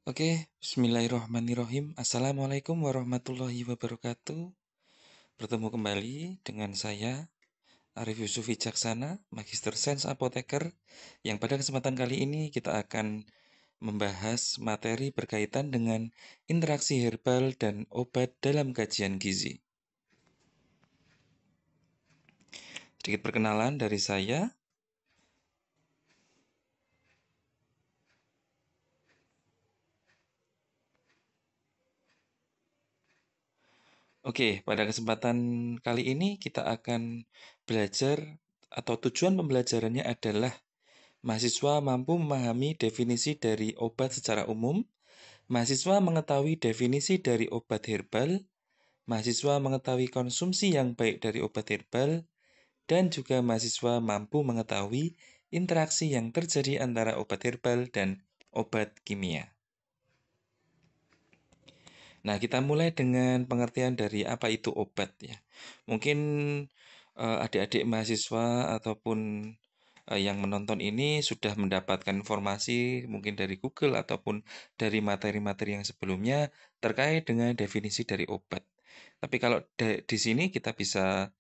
Oke, bismillahirrahmanirrahim. Assalamualaikum warahmatullahi wabarakatuh. Bertemu kembali dengan saya, Arif Yusuf Wijaksana, Magister Sains Apoteker, yang pada kesempatan kali ini kita akan membahas materi berkaitan dengan interaksi herbal dan obat dalam kajian gizi. Sedikit perkenalan dari saya. Oke, pada kesempatan kali ini kita akan belajar atau tujuan pembelajarannya adalah mahasiswa mampu memahami definisi dari obat secara umum, mahasiswa mengetahui definisi dari obat herbal, mahasiswa mengetahui konsumsi yang baik dari obat herbal, dan juga mahasiswa mampu mengetahui interaksi yang terjadi antara obat herbal dan obat kimia. Nah, kita mulai dengan pengertian dari apa itu obat ya. Mungkin adik-adik mahasiswa ataupun yang menonton ini sudah mendapatkan informasi mungkin dari Google ataupun dari materi-materi yang sebelumnya terkait dengan definisi dari obat. Tapi kalau di sini kita bisa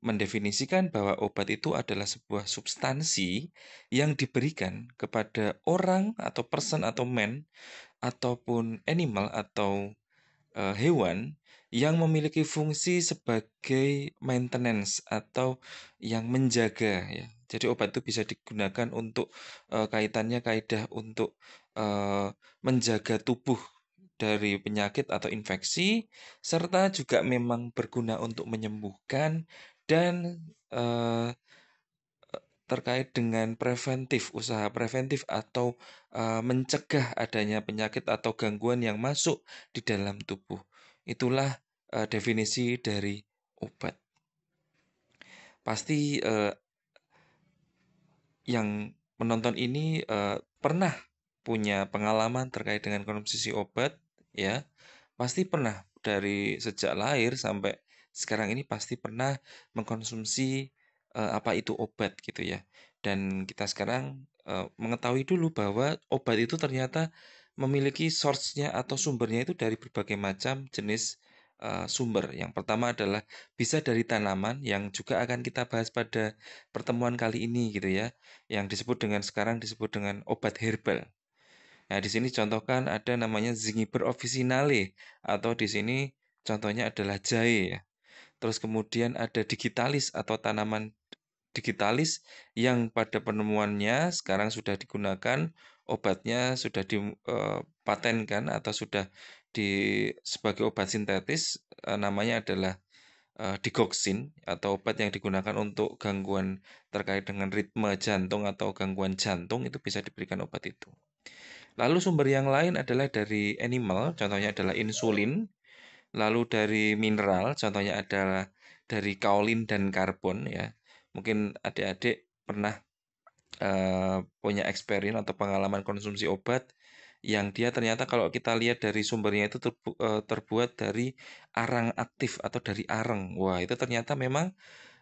mendefinisikan bahwa obat itu adalah sebuah substansi yang diberikan kepada orang atau person atau man ataupun animal atau hewan yang memiliki fungsi sebagai maintenance atau yang menjaga ya. Jadi obat itu bisa digunakan untuk kaitannya kaidah untuk menjaga tubuh dari penyakit atau infeksi serta juga memang berguna untuk menyembuhkan dan terkait dengan preventif, usaha preventif atau mencegah adanya penyakit atau gangguan yang masuk di dalam tubuh. Itulah definisi dari obat. Pasti yang menonton ini pernah punya pengalaman terkait dengan konsumsi obat, ya. Pasti pernah dari sejak lahir sampai sekarang ini pasti pernah mengkonsumsi apa itu obat gitu ya. Dan kita sekarang mengetahui dulu bahwa obat itu ternyata memiliki source-nya atau sumbernya itu dari berbagai macam jenis sumber. Yang pertama adalah bisa dari tanaman yang juga akan kita bahas pada pertemuan kali ini gitu ya, yang sekarang disebut dengan obat herbal. Nah, di sini contohkan ada namanya Zingiber officinale atau di sini contohnya adalah jahe ya. Terus kemudian ada digitalis atau tanaman digitalis yang pada penemuannya sekarang sudah digunakan, obatnya sudah dipatenkan atau sudah sebagai obat sintetis, namanya adalah digoxin atau obat yang digunakan untuk gangguan terkait dengan ritme jantung atau gangguan jantung itu bisa diberikan obat itu. Lalu sumber yang lain adalah dari animal, contohnya adalah insulin. Lalu dari mineral, contohnya adalah dari kaolin dan karbon ya. Mungkin adik-adik pernah punya experience atau pengalaman konsumsi obat yang dia ternyata kalau kita lihat dari sumbernya itu terbuat dari arang aktif atau dari areng. Wah, itu ternyata memang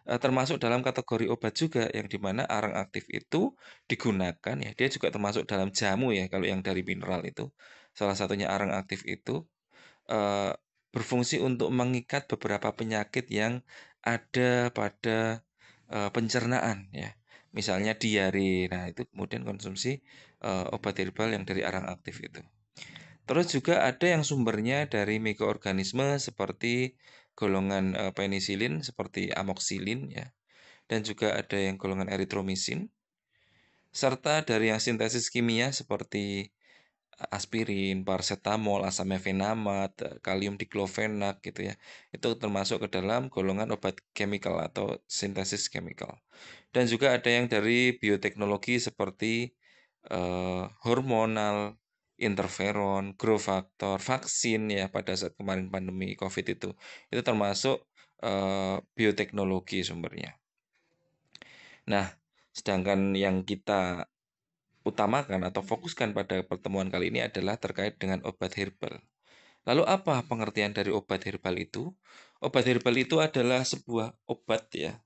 termasuk dalam kategori obat juga yang dimana arang aktif itu digunakan ya. Dia juga termasuk dalam jamu ya kalau yang dari mineral itu. Salah satunya arang aktif itu eee, berfungsi untuk mengikat beberapa penyakit yang ada pada pencernaan ya. Misalnya diare. Nah, itu kemudian konsumsi obat herbal yang dari arang aktif itu. Terus juga ada yang sumbernya dari mikroorganisme seperti golongan penisilin seperti amoxicillin ya, dan juga ada yang golongan eritromisin, serta dari yang sintesis kimia seperti aspirin, paracetamol, asam mefenamat, kalium diklofenak gitu ya. Itu termasuk ke dalam golongan obat chemical atau sintesis chemical. Dan juga ada yang dari bioteknologi seperti hormonal, interferon, growth factor, vaksin ya pada saat kemarin pandemi COVID itu. Itu termasuk bioteknologi sumbernya. Nah, sedangkan yang kita utamakan atau fokuskan pada pertemuan kali ini adalah terkait dengan obat herbal. Lalu apa pengertian dari obat herbal itu? Obat herbal itu adalah sebuah obat ya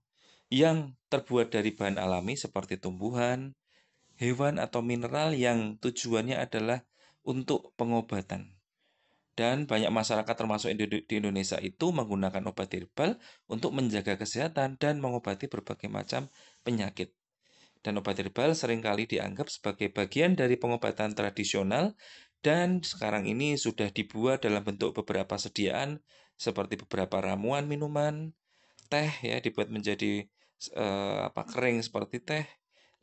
yang terbuat dari bahan alami seperti tumbuhan, hewan atau mineral yang tujuannya adalah untuk pengobatan. Dan banyak masyarakat termasuk di Indonesia itu menggunakan obat herbal untuk menjaga kesehatan dan mengobati berbagai macam penyakit. Dan obat herbal seringkali dianggap sebagai bagian dari pengobatan tradisional dan sekarang ini sudah dibuat dalam bentuk beberapa sediaan seperti beberapa ramuan minuman, teh ya dibuat menjadi kering seperti teh,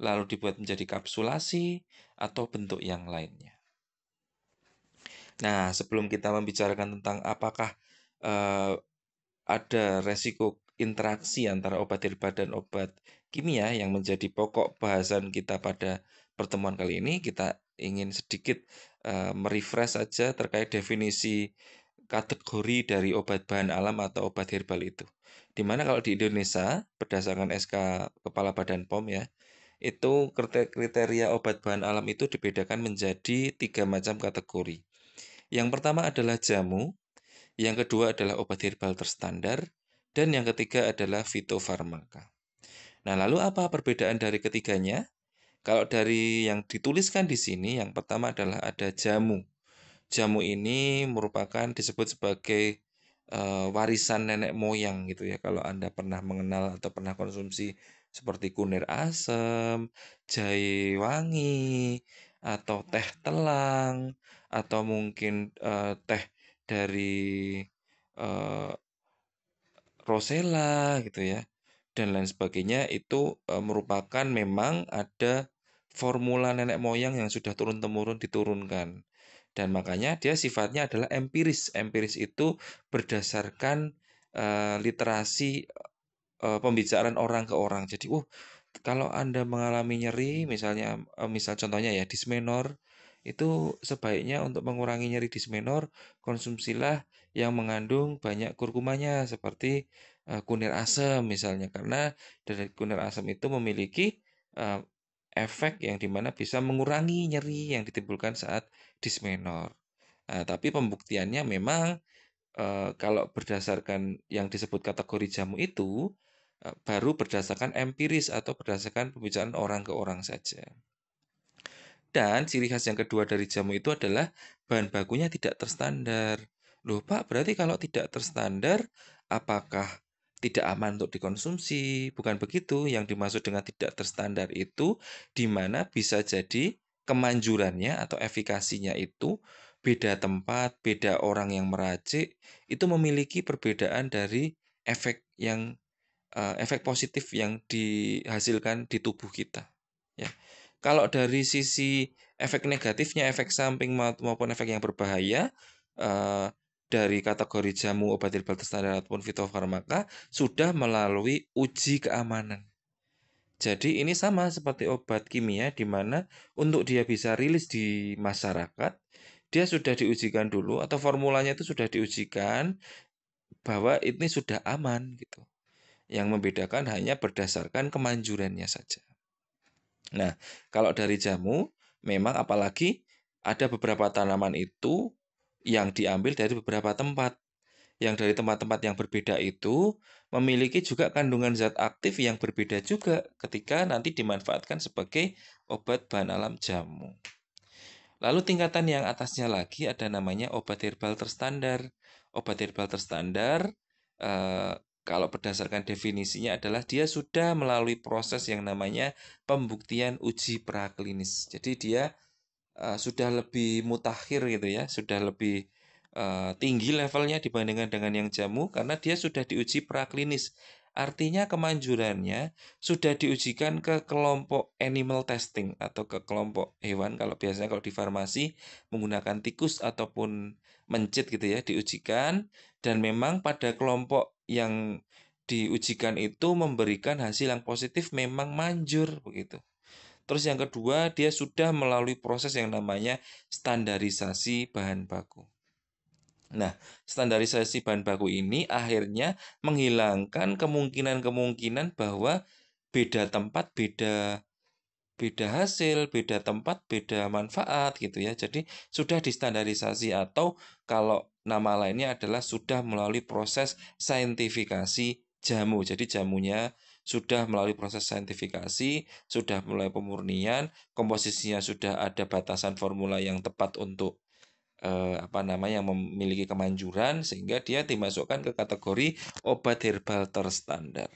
lalu dibuat menjadi kapsulasi atau bentuk yang lainnya. Nah, sebelum kita membicarakan tentang apakah eh, ada resiko interaksi antara obat herbal dan obat kimia yang menjadi pokok bahasan kita pada pertemuan kali ini, kita ingin sedikit merefresh saja terkait definisi kategori dari obat bahan alam atau obat herbal itu. Dimana kalau di Indonesia, berdasarkan SK Kepala Badan POM ya, itu kriteria obat bahan alam itu dibedakan menjadi 3 macam kategori. Yang pertama adalah jamu, yang kedua adalah obat herbal terstandar, dan yang ketiga adalah fitofarmaka. Nah, lalu apa perbedaan dari ketiganya? Kalau dari yang dituliskan di sini, yang pertama adalah ada jamu. Jamu ini merupakan disebut sebagai warisan nenek moyang gitu ya. Kalau Anda pernah mengenal atau pernah konsumsi seperti kunir asem, jahe wangi, atau teh telang, atau mungkin teh dari eh, rosella gitu ya, dan lain sebagainya itu merupakan memang ada formula nenek moyang yang sudah turun-temurun diturunkan. Dan makanya dia sifatnya adalah empiris. Empiris itu berdasarkan literasi pembicaraan orang ke orang. Jadi, kalau Anda mengalami nyeri, misalnya, misal contohnya ya dismenor, itu sebaiknya untuk mengurangi nyeri dismenor, konsumsilah yang mengandung banyak kurkumanya seperti kunir asem misalnya, karena dari kunir asem itu memiliki eh, efek yang dimana bisa mengurangi nyeri yang ditimbulkan saat dismenor. Nah, tapi pembuktiannya memang kalau berdasarkan yang disebut kategori jamu itu, baru berdasarkan empiris atau berdasarkan pembicaraan orang ke orang saja. Dan ciri khas yang kedua dari jamu itu adalah bahan bakunya tidak terstandar. Loh Pak, berarti kalau tidak terstandar, apakah tidak aman untuk dikonsumsi? Bukan begitu, yang dimaksud dengan tidak terstandar itu, di mana bisa jadi kemanjurannya atau efikasinya itu beda tempat, beda orang yang meracik, itu memiliki perbedaan dari efek positif yang dihasilkan di tubuh kita. Ya. Kalau dari sisi efek negatifnya, efek samping maupun efek yang berbahaya eh, dari kategori jamu obat herbal terstandar ataupun fitofarmaka sudah melalui uji keamanan. Jadi ini sama seperti obat kimia di mana untuk dia bisa rilis di masyarakat, dia sudah diujikan dulu atau formulanya itu sudah diujikan bahwa ini sudah aman gitu. Yang membedakan hanya berdasarkan kemanjurannya saja. Nah, kalau dari jamu, memang apalagi ada beberapa tanaman itu yang diambil dari beberapa tempat. Yang dari tempat-tempat yang berbeda itu memiliki juga kandungan zat aktif yang berbeda juga ketika nanti dimanfaatkan sebagai obat bahan alam jamu. Lalu tingkatan yang atasnya lagi ada namanya obat herbal terstandar. Obat herbal terstandar, eh, kalau berdasarkan definisinya adalah dia sudah melalui proses yang namanya pembuktian uji praklinis. Jadi dia sudah lebih mutakhir gitu ya, sudah lebih tinggi levelnya dibandingkan dengan yang jamu karena dia sudah diuji praklinis. Artinya kemanjurannya sudah diujikan ke kelompok animal testing atau ke kelompok hewan. Kalau biasanya kalau di farmasi menggunakan tikus ataupun mencit gitu ya, diujikan dan memang pada kelompok yang diujikan itu memberikan hasil yang positif memang manjur begitu. Terus yang kedua, dia sudah melalui proses yang namanya standarisasi bahan baku. Nah, standarisasi bahan baku ini akhirnya menghilangkan kemungkinan-kemungkinan bahwa beda tempat, beda beda hasil, beda tempat, beda manfaat gitu ya. Jadi sudah distandarisasi atau kalau nama lainnya adalah sudah melalui proses saintifikasi jamu. Jadi jamunya sudah melalui proses saintifikasi, sudah mulai pemurnian, komposisinya sudah ada batasan formula yang tepat untuk yang memiliki kemanjuran sehingga dia dimasukkan ke kategori obat herbal terstandar.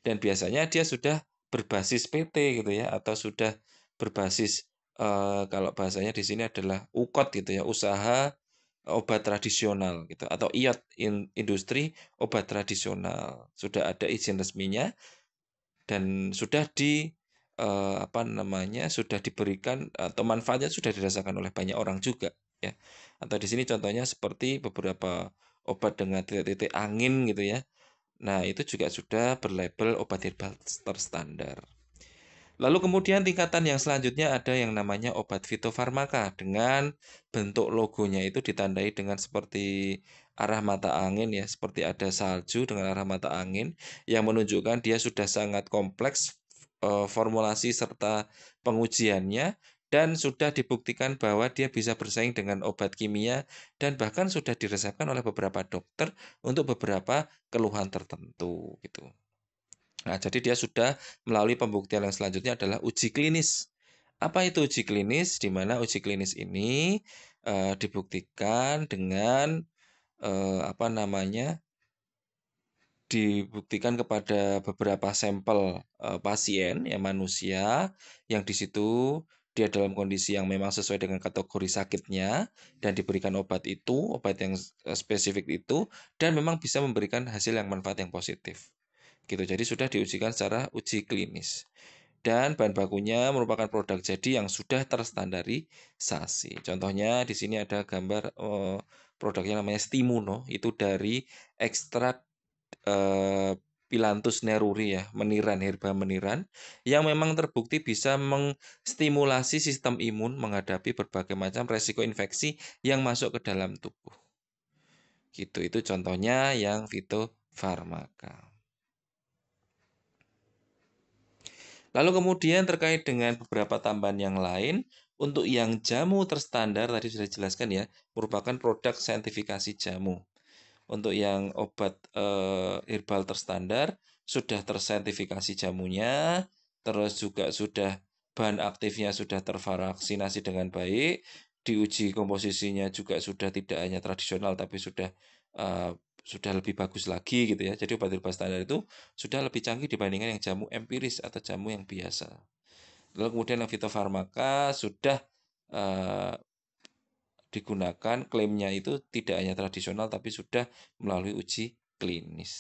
Dan biasanya dia sudah berbasis PT gitu ya atau sudah berbasis kalau bahasanya di sini adalah UKOT gitu ya, usaha obat tradisional gitu atau IOT industri obat tradisional. Sudah ada izin resminya dan sudah sudah diberikan atau manfaatnya sudah dirasakan oleh banyak orang juga ya. Atau di sini contohnya seperti beberapa obat dengan titik-titik angin gitu ya. Nah, itu juga sudah berlabel obat herbal terstandar. Lalu kemudian tingkatan yang selanjutnya ada yang namanya obat fitofarmaka dengan bentuk logonya itu ditandai dengan seperti arah mata angin ya, seperti ada salju dengan arah mata angin yang menunjukkan dia sudah sangat kompleks formulasi serta pengujiannya dan sudah dibuktikan bahwa dia bisa bersaing dengan obat kimia dan bahkan sudah diresepkan oleh beberapa dokter untuk beberapa keluhan tertentu gitu. Nah, jadi dia sudah melalui pembuktian yang selanjutnya adalah uji klinis. Apa itu uji klinis? Di mana uji klinis ini dibuktikan dengan eh, apa namanya? Dibuktikan kepada beberapa sampel pasien ya manusia yang di situ dia dalam kondisi yang memang sesuai dengan kategori sakitnya dan diberikan obat yang spesifik itu dan memang bisa memberikan hasil yang manfaat yang positif. Gitu. Jadi sudah diujikan secara uji klinis. Dan bahan bakunya merupakan produk jadi yang sudah terstandarisasi. Contohnya di sini ada gambar produknya namanya Stimuno, itu dari ekstrak Pilantus neruri ya, meniran, herba meniran, yang memang terbukti bisa mengstimulasi sistem imun menghadapi berbagai macam resiko infeksi yang masuk ke dalam tubuh. Gitu, itu contohnya yang fitofarmaka. Lalu kemudian terkait dengan beberapa tambahan yang lain, untuk yang jamu terstandar tadi sudah dijelaskan ya, merupakan produk saintifikasi jamu. Untuk yang obat herbal terstandar sudah tersertifikasi jamunya, terus juga sudah bahan aktifnya sudah tervaksinasi dengan baik, diuji komposisinya juga sudah tidak hanya tradisional tapi sudah lebih bagus lagi gitu ya. Jadi obat herbal standar itu sudah lebih canggih dibandingkan yang jamu empiris atau jamu yang biasa. Lalu kemudian yang fitofarmaka sudah uh, digunakan, klaimnya itu tidak hanya tradisional tapi sudah melalui uji klinis.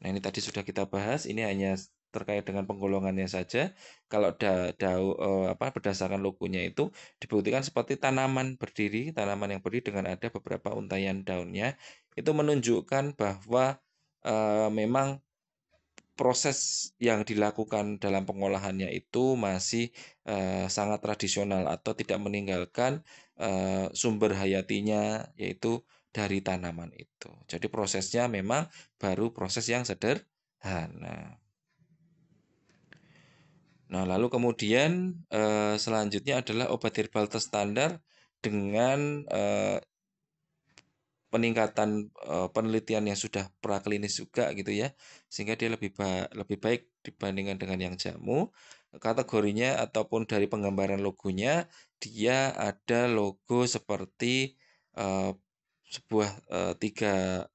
Nah, ini tadi sudah kita bahas, ini hanya terkait dengan penggolongannya saja. Kalau berdasarkan logonya itu dibuktikan seperti tanaman yang berdiri dengan ada beberapa untaian daunnya, itu menunjukkan bahwa memang proses yang dilakukan dalam pengolahannya itu masih sangat tradisional atau tidak meninggalkan sumber hayatinya yaitu dari tanaman itu. Jadi prosesnya memang baru proses yang sederhana. Nah, lalu kemudian selanjutnya adalah obat herbal terstandar dengan peningkatan penelitian yang sudah praklinis juga gitu ya, sehingga dia lebih baik dibandingkan dengan yang jamu. Kategorinya ataupun dari penggambaran logonya dia ada logo seperti sebuah 3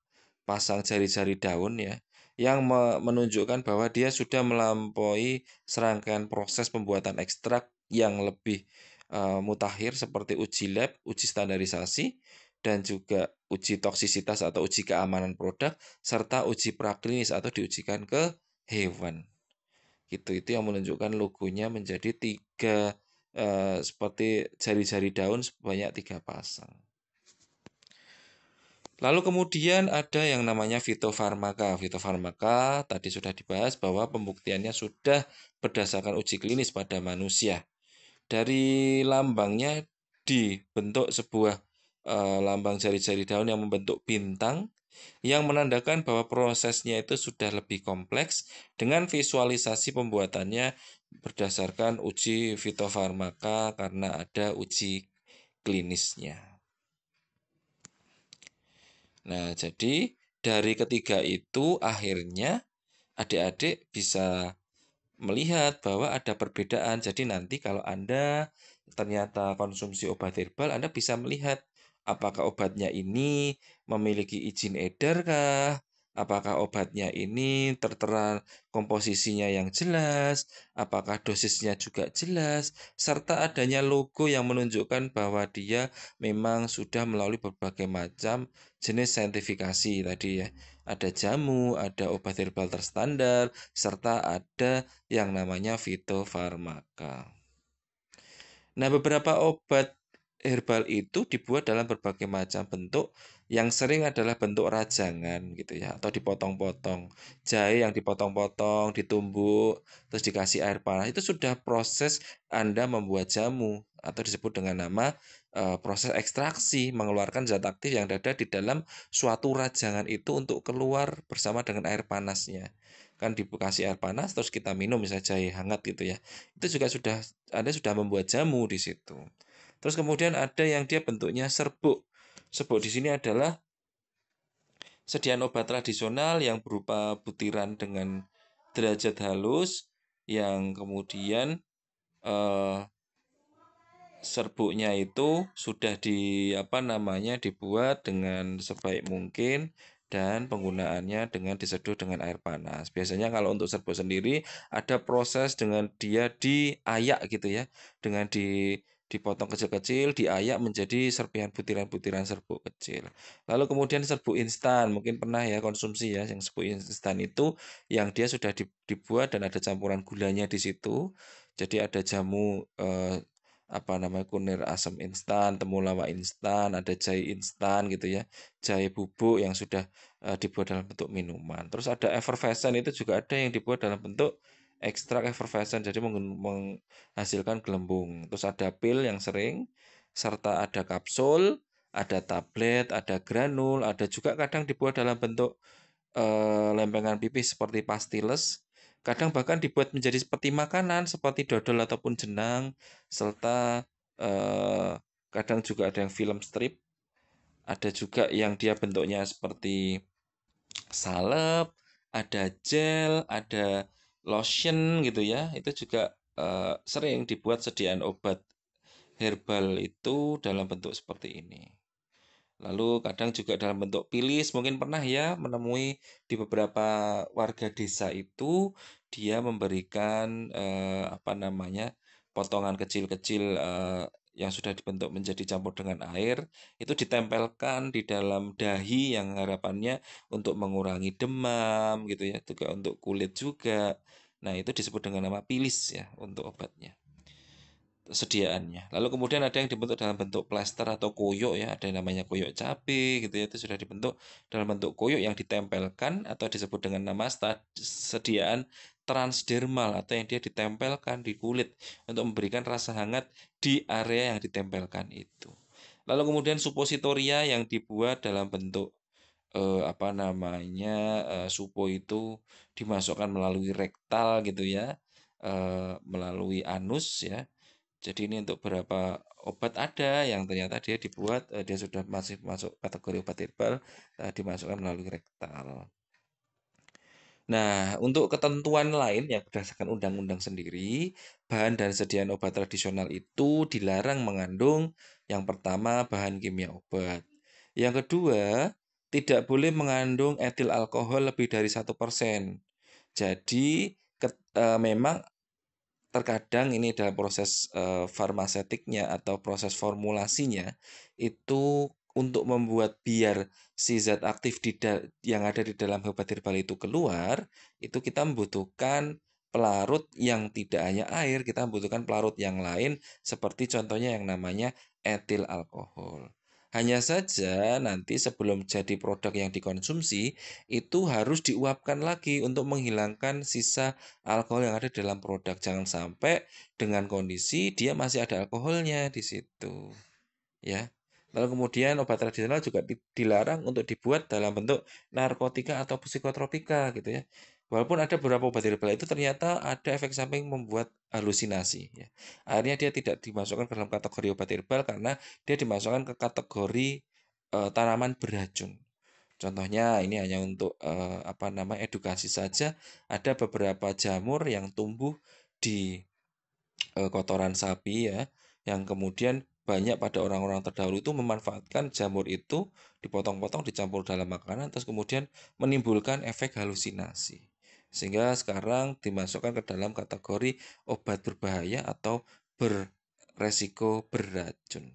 pasang jari-jari daun ya, yang menunjukkan bahwa dia sudah melampaui serangkaian proses pembuatan ekstrak yang lebih mutakhir seperti uji lab, uji standarisasi, dan juga uji toksisitas atau uji keamanan produk, serta uji praklinis atau diujikan ke hewan. Itu yang menunjukkan logonya menjadi 3 seperti jari-jari daun sebanyak 3 pasang. Lalu kemudian ada yang namanya fitofarmaka. Fitofarmaka tadi sudah dibahas bahwa pembuktiannya sudah berdasarkan uji klinis pada manusia. Dari lambangnya dibentuk sebuah lambang jari-jari daun yang membentuk bintang yang menandakan bahwa prosesnya itu sudah lebih kompleks dengan visualisasi pembuatannya berdasarkan uji fitofarmaka karena ada uji klinisnya. Nah, jadi dari ketiga itu akhirnya adik-adik bisa melihat bahwa ada perbedaan. Jadi nanti kalau Anda ternyata konsumsi obat herbal, Anda bisa melihat apakah obatnya ini memiliki izin edar kah? Apakah obatnya ini tertera komposisinya yang jelas? Apakah dosisnya juga jelas? Serta adanya logo yang menunjukkan bahwa dia memang sudah melalui berbagai macam jenis saintifikasi tadi ya. Ada jamu, ada obat herbal terstandar, serta ada yang namanya fitofarmaka. Nah, beberapa obat herbal itu dibuat dalam berbagai macam bentuk, yang sering adalah bentuk rajangan gitu ya, atau dipotong-potong. Jahe yang dipotong-potong, ditumbuk, terus dikasih air panas, itu sudah proses Anda membuat jamu, atau disebut dengan nama proses ekstraksi, mengeluarkan zat aktif yang ada di dalam suatu rajangan itu untuk keluar bersama dengan air panasnya. Kan dikasih air panas, terus kita minum misalnya jahe hangat gitu ya. Itu juga sudah Anda sudah membuat jamu di situ. Terus kemudian ada yang dia bentuknya serbuk. Serbuk di sini adalah sediaan obat tradisional yang berupa butiran dengan derajat halus yang kemudian eh, serbuknya itu sudah dibuat dengan sebaik mungkin dan penggunaannya dengan diseduh dengan air panas. Biasanya kalau untuk serbuk sendiri ada proses dengan dia diayak gitu ya, dengan dipotong kecil-kecil, diayak menjadi serpihan butiran-butiran serbuk kecil. Lalu kemudian serbuk instan, mungkin pernah ya konsumsi ya, yang serbuk instan itu yang dia sudah dibuat dan ada campuran gulanya di situ. Jadi ada jamu kunir asam instan, temulawak instan, ada jahe instan gitu ya, jahe bubuk yang sudah dibuat dalam bentuk minuman. Terus ada effervescent, itu juga ada yang dibuat dalam bentuk ekstrak effervescent, jadi menghasilkan gelembung. Terus ada pil yang sering, serta ada kapsul, ada tablet, ada granul, ada juga kadang dibuat dalam bentuk lempengan pipih seperti pastilles. Kadang bahkan dibuat menjadi seperti makanan seperti dodol ataupun jenang, serta eh, kadang juga ada yang film strip, ada juga yang dia bentuknya seperti salep, ada gel, ada lotion gitu ya. Itu juga sering dibuat sediaan obat herbal itu dalam bentuk seperti ini. Lalu kadang juga dalam bentuk pilis, mungkin pernah ya menemui di beberapa warga desa itu dia memberikan potongan kecil-kecil yang sudah dibentuk menjadi campur dengan air, itu ditempelkan di dalam dahi yang harapannya untuk mengurangi demam gitu ya, juga untuk kulit juga. Nah, itu disebut dengan nama pilis ya untuk obatnya sediaannya. Lalu kemudian ada yang dibentuk dalam bentuk plester atau koyok ya, ada yang namanya koyok cabe gitu ya, itu sudah dibentuk dalam bentuk koyok yang ditempelkan atau disebut dengan nama sediaan transdermal atau yang dia ditempelkan di kulit untuk memberikan rasa hangat di area yang ditempelkan itu. Lalu kemudian supositoria yang dibuat dalam bentuk supo itu dimasukkan melalui rektal gitu ya, melalui anus ya. Jadi ini untuk beberapa obat ada yang ternyata dia dibuat, dia sudah masih masuk kategori obat herbal, dimasukkan melalui rektal. Nah, untuk ketentuan lain yang berdasarkan undang-undang sendiri, bahan dan sediaan obat tradisional itu dilarang mengandung yang pertama bahan kimia obat. Yang kedua, tidak boleh mengandung etil alkohol lebih dari 1%. Jadi memang terkadang ini dalam proses farmasetiknya atau proses formulasinya itu untuk membuat biar si zat aktif yang ada di dalam obat herbal itu keluar, itu kita membutuhkan pelarut yang tidak hanya air, kita membutuhkan pelarut yang lain seperti contohnya yang namanya etil alkohol. Hanya saja nanti sebelum jadi produk yang dikonsumsi itu harus diuapkan lagi untuk menghilangkan sisa alkohol yang ada dalam produk. Jangan sampai dengan kondisi dia masih ada alkoholnya di situ, ya. Lalu kemudian obat tradisional juga dilarang untuk dibuat dalam bentuk narkotika atau psikotropika gitu ya. Walaupun ada beberapa obat herbal itu ternyata ada efek samping membuat halusinasi ya. Akhirnya dia tidak dimasukkan ke dalam kategori obat herbal karena dia dimasukkan ke kategori tanaman beracun. Contohnya ini hanya untuk edukasi saja. Ada beberapa jamur yang tumbuh di kotoran sapi ya, yang kemudian banyak pada orang-orang terdahulu itu memanfaatkan jamur itu dipotong-potong dicampur dalam makanan terus kemudian menimbulkan efek halusinasi. Sehingga sekarang dimasukkan ke dalam kategori obat berbahaya atau beresiko beracun.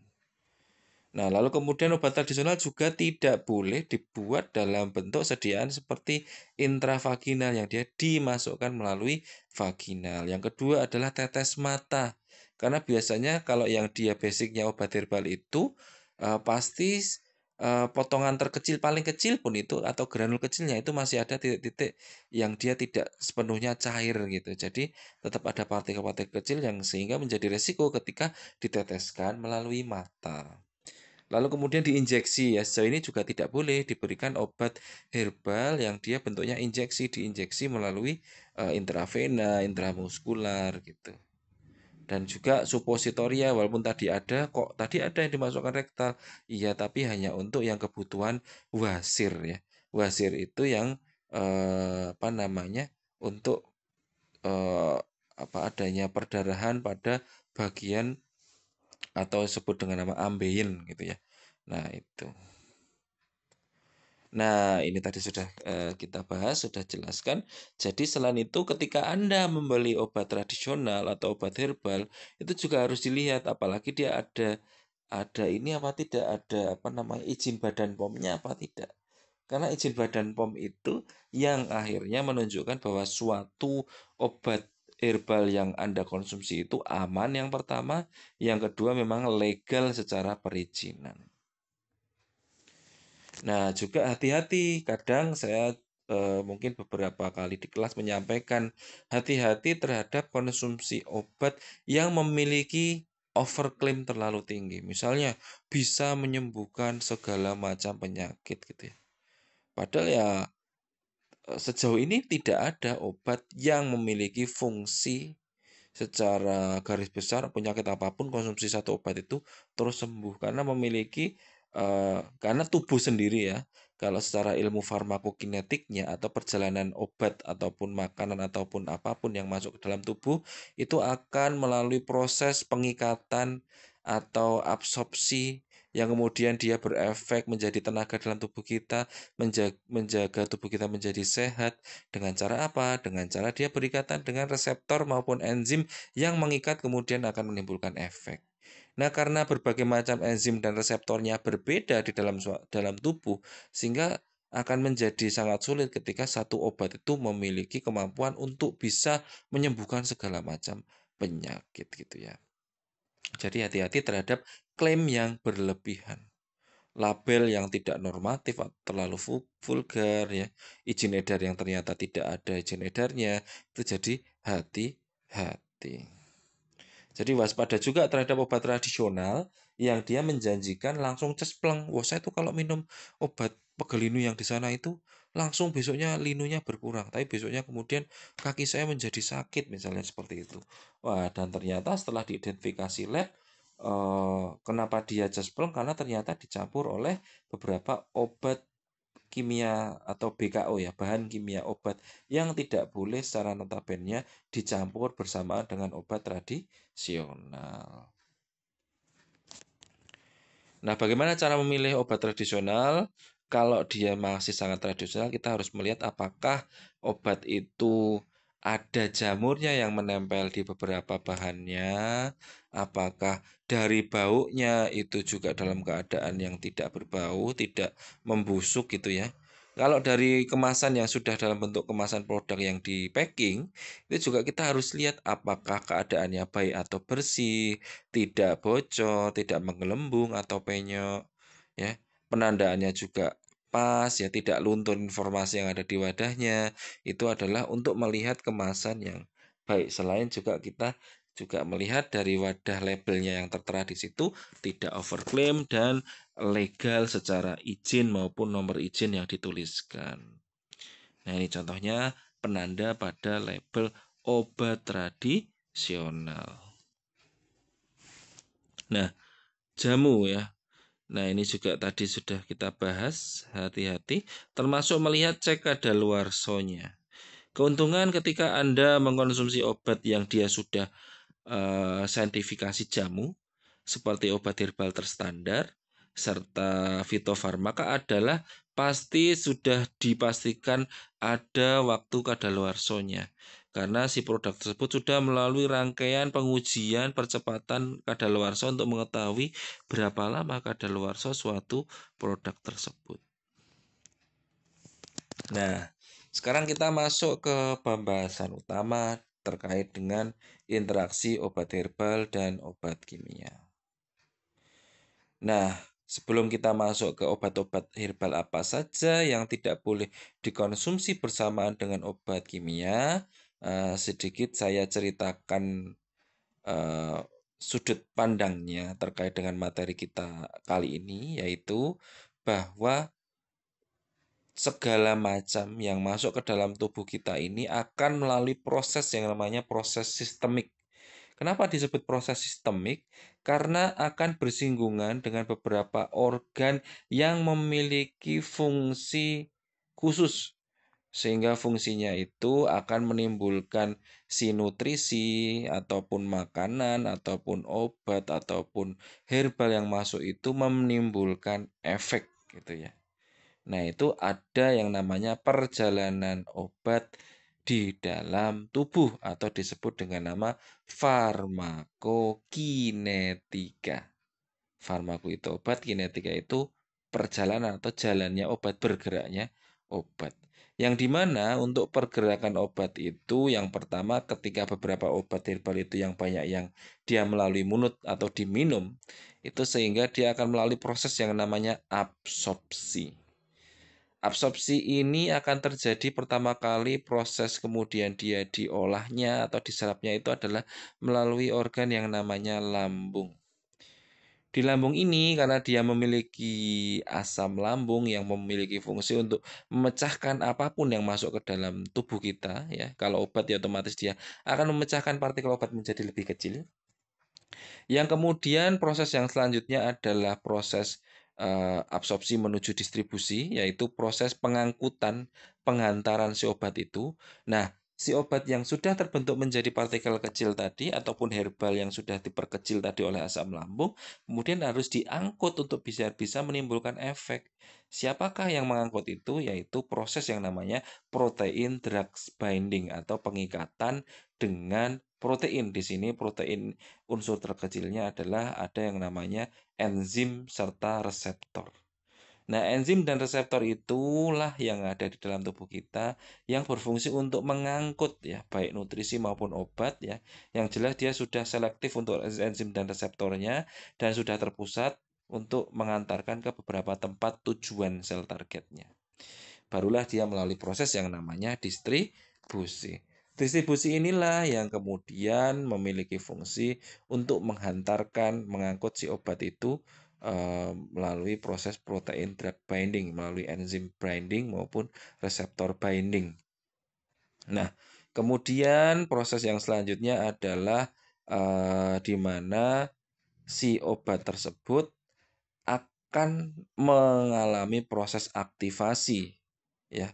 Nah, lalu kemudian obat tradisional juga tidak boleh dibuat dalam bentuk sediaan seperti intravaginal yang dia dimasukkan melalui vaginal. Yang kedua adalah tetes mata. Karena biasanya kalau yang dia basicnya obat herbal itu pasti potongan terkecil paling kecil pun itu atau granul kecilnya itu masih ada titik-titik yang dia tidak sepenuhnya cair gitu. Jadi tetap ada partikel-partikel kecil yang sehingga menjadi resiko ketika diteteskan melalui mata. Lalu kemudian diinjeksi ya. Sejauh ini juga tidak boleh diberikan obat herbal yang dia bentuknya diinjeksi melalui intravena, intramuskular gitu. Dan juga supositoria walaupun tadi ada yang dimasukkan rektal. Iya, tapi hanya untuk yang kebutuhan wasir ya. Wasir itu yang untuk adanya perdarahan pada bagian atau disebut dengan nama ambeien gitu ya. Nah, itu. Nah, ini tadi sudah kita bahas, sudah jelaskan. Jadi selain itu ketika Anda membeli obat tradisional atau obat herbal, itu juga harus dilihat apalagi dia ada ini apa tidak, ada izin Badan POM-nya apa tidak. Karena izin Badan POM itu yang akhirnya menunjukkan bahwa suatu obat herbal yang Anda konsumsi itu aman yang pertama, yang kedua memang legal secara perizinan. Nah, juga hati-hati. Kadang saya mungkin beberapa kali di kelas menyampaikan hati-hati terhadap konsumsi obat yang memiliki overklaim terlalu tinggi. Misalnya bisa menyembuhkan segala macam penyakit gitu ya. Padahal ya sejauh ini tidak ada obat yang memiliki fungsi secara garis besar penyakit apapun konsumsi satu obat itu terus sembuh karena karena tubuh sendiri ya, kalau secara ilmu farmakokinetiknya atau perjalanan obat ataupun makanan ataupun apapun yang masuk ke dalam tubuh itu akan melalui proses pengikatan atau absorpsi yang kemudian dia berefek menjadi tenaga dalam tubuh kita, menjaga tubuh kita menjadi sehat. Dengan cara apa? Dengan cara dia berikatan dengan reseptor maupun enzim yang mengikat kemudian akan menimbulkan efek. Nah, karena berbagai macam enzim dan reseptornya berbeda di dalam tubuh, sehingga akan menjadi sangat sulit ketika satu obat itu memiliki kemampuan untuk bisa menyembuhkan segala macam penyakit gitu ya. Jadi hati-hati terhadap klaim yang berlebihan, label yang tidak normatif atau terlalu vulgar ya, izin edar yang ternyata tidak ada izin edarnya, itu jadi hati-hati. Jadi waspada juga terhadap obat tradisional yang dia menjanjikan langsung cespleng. Wah, saya tuh kalau minum obat pegel linu yang di sana itu langsung besoknya linunya berkurang, tapi besoknya kemudian kaki saya menjadi sakit misalnya seperti itu. Wah, dan ternyata setelah diidentifikasi lab kenapa dia cespleng karena ternyata dicampur oleh beberapa obat kimia atau BKO ya, bahan kimia obat yang tidak boleh secara notabene dicampur bersamaan dengan obat tradisional. Nah, bagaimana cara memilih obat tradisional? Kalau dia masih sangat tradisional, kita harus melihat apakah obat itu ada jamurnya yang menempel di beberapa bahannya, apakah dari baunya itu juga dalam keadaan yang tidak berbau, tidak membusuk gitu ya. Kalau dari kemasan yang sudah dalam bentuk kemasan produk yang di packing, itu juga kita harus lihat apakah keadaannya baik atau bersih, tidak bocor, tidak menggelembung atau penyok, ya. Penandaannya juga pas, ya, tidak luntur informasi yang ada di wadahnya. Itu adalah untuk melihat kemasan yang baik. Selain juga kita juga melihat dari wadah labelnya yang tertera di situ tidak overklaim dan legal secara izin maupun nomor izin yang dituliskan. Nah, ini contohnya penanda pada label obat tradisional. Nah, jamu ya. Nah, ini juga tadi sudah kita bahas, hati-hati, termasuk melihat cek kadaluarsonya. Keuntungan ketika Anda mengkonsumsi obat yang dia sudah saintifikasi jamu, seperti obat herbal terstandar, serta fitofarmaka adalah pasti sudah dipastikan ada waktu kadaluarsonya. Karena si produk tersebut sudah melalui rangkaian pengujian percepatan kadaluarsa untuk mengetahui berapa lama kadaluarsa suatu produk tersebut. Nah, sekarang kita masuk ke pembahasan utama terkait dengan interaksi obat herbal dan obat kimia. Nah, sebelum kita masuk ke obat-obat herbal apa saja yang tidak boleh dikonsumsi bersamaan dengan obat kimia, sedikit saya ceritakan sudut pandangnya terkait dengan materi kita kali ini, yaitu bahwa segala macam yang masuk ke dalam tubuh kita ini akan melalui proses yang namanya proses sistemik. Kenapa disebut proses sistemik? Karena akan bersinggungan dengan beberapa organ yang memiliki fungsi khusus. Sehingga fungsinya itu akan menimbulkan si nutrisi, ataupun makanan, ataupun obat, ataupun herbal yang masuk itu menimbulkan efek gitu ya. Nah, itu ada yang namanya perjalanan obat di dalam tubuh atau disebut dengan nama farmakokinetika. Farmako itu obat, kinetika itu perjalanan atau jalannya obat, bergeraknya obat. Yang dimana untuk pergerakan obat itu yang pertama ketika beberapa obat herbal itu yang banyak yang dia melalui mulut atau diminum, itu sehingga dia akan melalui proses yang namanya absorpsi. Absorpsi ini akan terjadi pertama kali proses kemudian dia diolahnya atau diserapnya itu adalah melalui organ yang namanya lambung. Di lambung ini karena dia memiliki asam lambung yang memiliki fungsi untuk memecahkan apapun yang masuk ke dalam tubuh kita ya. Kalau obat ya otomatis dia akan memecahkan partikel obat menjadi lebih kecil. Yang kemudian proses yang selanjutnya adalah proses absorpsi menuju distribusi, yaitu proses pengangkutan, penghantaran si obat itu. Nah, si obat yang sudah terbentuk menjadi partikel kecil tadi, ataupun herbal yang sudah diperkecil tadi oleh asam lambung, kemudian harus diangkut untuk bisa menimbulkan efek. Siapakah yang mengangkut itu? Yaitu proses yang namanya protein drug binding atau pengikatan dengan protein. Di sini protein unsur terkecilnya adalah ada yang namanya enzim serta reseptor. Nah, enzim dan reseptor itulah yang ada di dalam tubuh kita yang berfungsi untuk mengangkut ya, baik nutrisi maupun obat ya. Yang jelas dia sudah selektif untuk enzim dan reseptornya dan sudah terpusat untuk mengantarkan ke beberapa tempat tujuan sel targetnya. Barulah dia melalui proses yang namanya distribusi. Distribusi inilah yang kemudian memiliki fungsi untuk menghantarkan, mengangkut si obat itu melalui proses protein drug binding, melalui enzim binding maupun reseptor binding. Nah, kemudian proses yang selanjutnya adalah di mana si obat tersebut akan mengalami proses aktivasi ya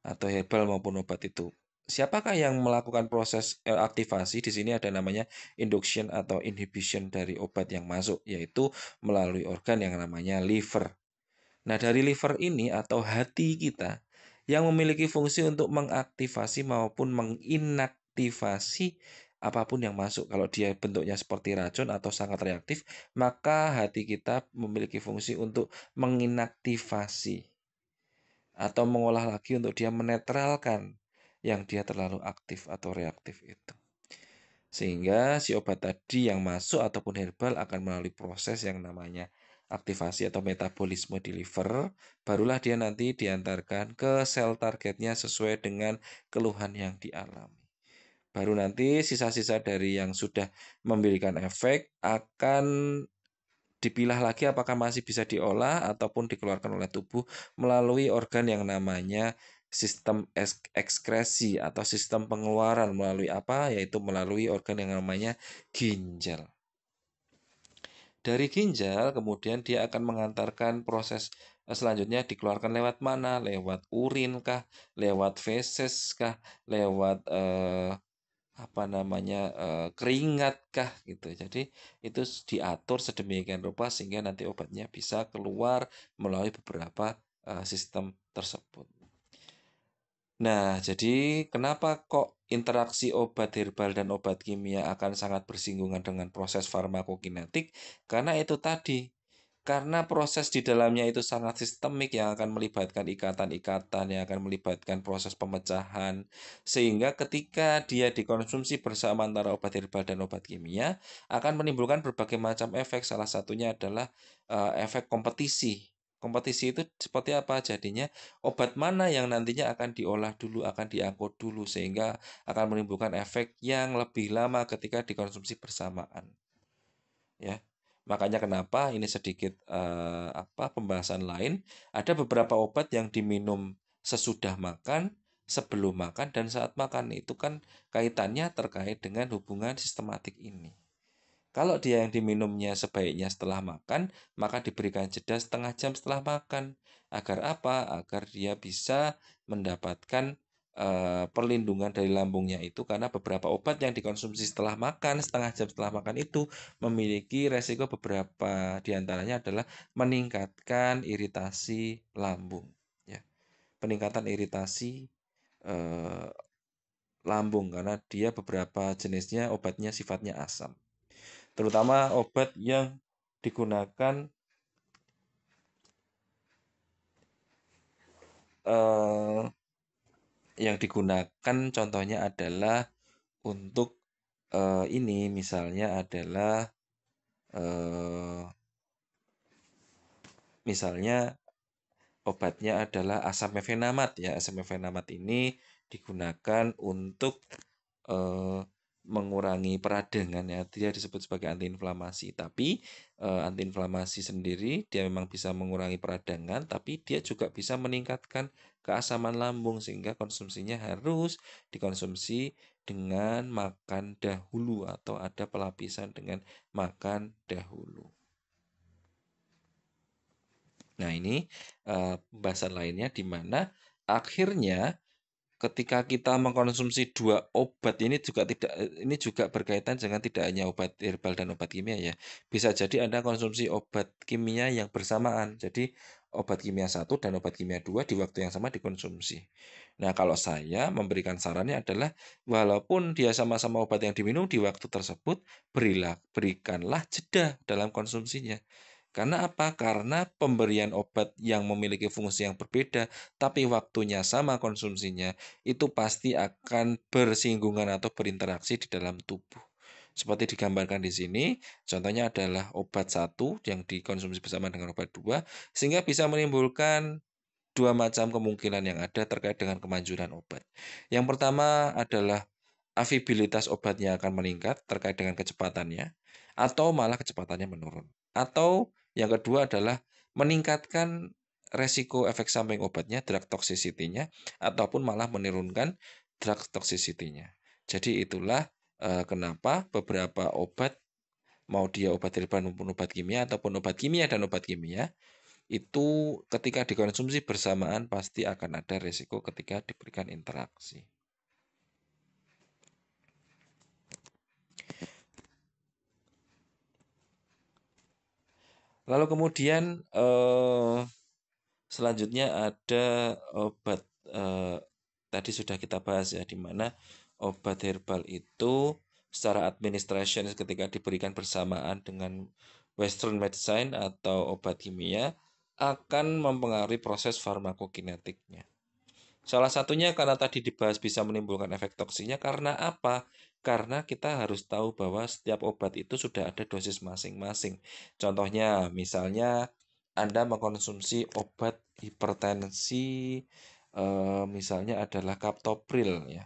atau herbal maupun obat itu. Siapakah yang melakukan proses aktivasi? Di sini ada namanya induction atau inhibition dari obat yang masuk, yaitu melalui organ yang namanya liver. Nah, dari liver ini atau hati kita yang memiliki fungsi untuk mengaktifasi maupun menginaktivasi apapun yang masuk. Kalau dia bentuknya seperti racun atau sangat reaktif, maka hati kita memiliki fungsi untuk menginaktivasi atau mengolah lagi untuk dia menetralkan yang dia terlalu aktif atau reaktif itu. Sehingga si obat tadi yang masuk ataupun herbal akan melalui proses yang namanya aktivasi atau metabolisme di liver, barulah dia nanti diantarkan ke sel targetnya sesuai dengan keluhan yang dialami. Baru nanti sisa-sisa dari yang sudah memberikan efek akan dipilah lagi apakah masih bisa diolah ataupun dikeluarkan oleh tubuh melalui organ yang namanya sistem ekskresi atau sistem pengeluaran melalui apa? Yaitu melalui organ yang namanya ginjal. Dari ginjal kemudian dia akan mengantarkan proses selanjutnya dikeluarkan lewat mana? Lewat urin kah? Lewat feses kah? Lewat apa namanya, keringat kah? Gitu. Jadi itu diatur sedemikian rupa sehingga nanti obatnya bisa keluar melalui beberapa sistem tersebut. Nah, jadi kenapa kok interaksi obat herbal dan obat kimia akan sangat bersinggungan dengan proses farmakokinetik? Karena itu tadi, karena proses di dalamnya itu sangat sistemik yang akan melibatkan ikatan-ikatan, yang akan melibatkan proses pemecahan, sehingga ketika dia dikonsumsi bersama antara obat herbal dan obat kimia, akan menimbulkan berbagai macam efek. Salah satunya adalah efek kompetisi. Kompetisi itu seperti apa? Jadinya obat mana yang nantinya akan diolah dulu, akan diangkut dulu, sehingga akan menimbulkan efek yang lebih lama ketika dikonsumsi bersamaan. Ya, makanya kenapa ini sedikit pembahasan lain. Ada beberapa obat yang diminum sesudah makan, sebelum makan, dan saat makan. Itu kan kaitannya terkait dengan hubungan sistematik ini. Kalau dia yang diminumnya sebaiknya setelah makan, maka diberikan jeda setengah jam setelah makan. Agar apa? Agar dia bisa mendapatkan perlindungan dari lambungnya itu, karena beberapa obat yang dikonsumsi setelah makan, setengah jam setelah makan itu memiliki resiko, beberapa diantaranya adalah meningkatkan iritasi lambung. Ya. Peningkatan iritasi eh, lambung karena dia beberapa jenisnya obatnya sifatnya asam. Terutama obat eh, yang digunakan contohnya adalah untuk ini misalnya adalah eh, misalnya obatnya adalah asam mefenamat ya. Asam mefenamat ini digunakan untuk eh, mengurangi peradangan ya. Dia disebut sebagai antiinflamasi. Tapi antiinflamasi sendiri dia memang bisa mengurangi peradangan, tapi dia juga bisa meningkatkan keasaman lambung sehingga konsumsinya harus dikonsumsi dengan makan dahulu atau ada pelapisan dengan makan dahulu. Nah, ini pembahasan lainnya di mana akhirnya ketika kita mengkonsumsi dua obat ini juga berkaitan dengan tidak hanya obat herbal dan obat kimia ya. Bisa jadi Anda konsumsi obat kimia yang bersamaan. Jadi obat kimia 1 dan obat kimia 2 di waktu yang sama dikonsumsi. Nah, kalau saya memberikan sarannya adalah walaupun dia sama-sama obat yang diminum di waktu tersebut, berikanlah jeda dalam konsumsinya. Karena apa? Karena pemberian obat yang memiliki fungsi yang berbeda, tapi waktunya sama konsumsinya, itu pasti akan bersinggungan atau berinteraksi di dalam tubuh. Seperti digambarkan di sini, contohnya adalah obat 1 yang dikonsumsi bersama dengan obat 2, sehingga bisa menimbulkan dua macam kemungkinan yang ada terkait dengan kemanjuran obat. Yang pertama adalah afibilitas obatnya akan meningkat terkait dengan kecepatannya, atau malah kecepatannya menurun. Atau yang kedua adalah meningkatkan resiko efek samping obatnya, drug toxicity-nya, ataupun malah menurunkan drug toxicity-nya. Jadi itulah kenapa beberapa obat, mau dia obat herbal maupun obat kimia, ataupun obat kimia dan obat kimia, itu ketika dikonsumsi bersamaan pasti akan ada resiko ketika diberikan interaksi. Lalu kemudian selanjutnya ada obat tadi sudah kita bahas ya, di mana obat herbal itu secara administration ketika diberikan bersamaan dengan Western medicine atau obat kimia akan mempengaruhi proses farmakokinetiknya. Salah satunya karena tadi dibahas bisa menimbulkan efek toksiknya. Karena apa? Karena kita harus tahu bahwa setiap obat itu sudah ada dosis masing-masing. Contohnya, misalnya Anda mengkonsumsi obat hipertensi, misalnya adalah captopril ya.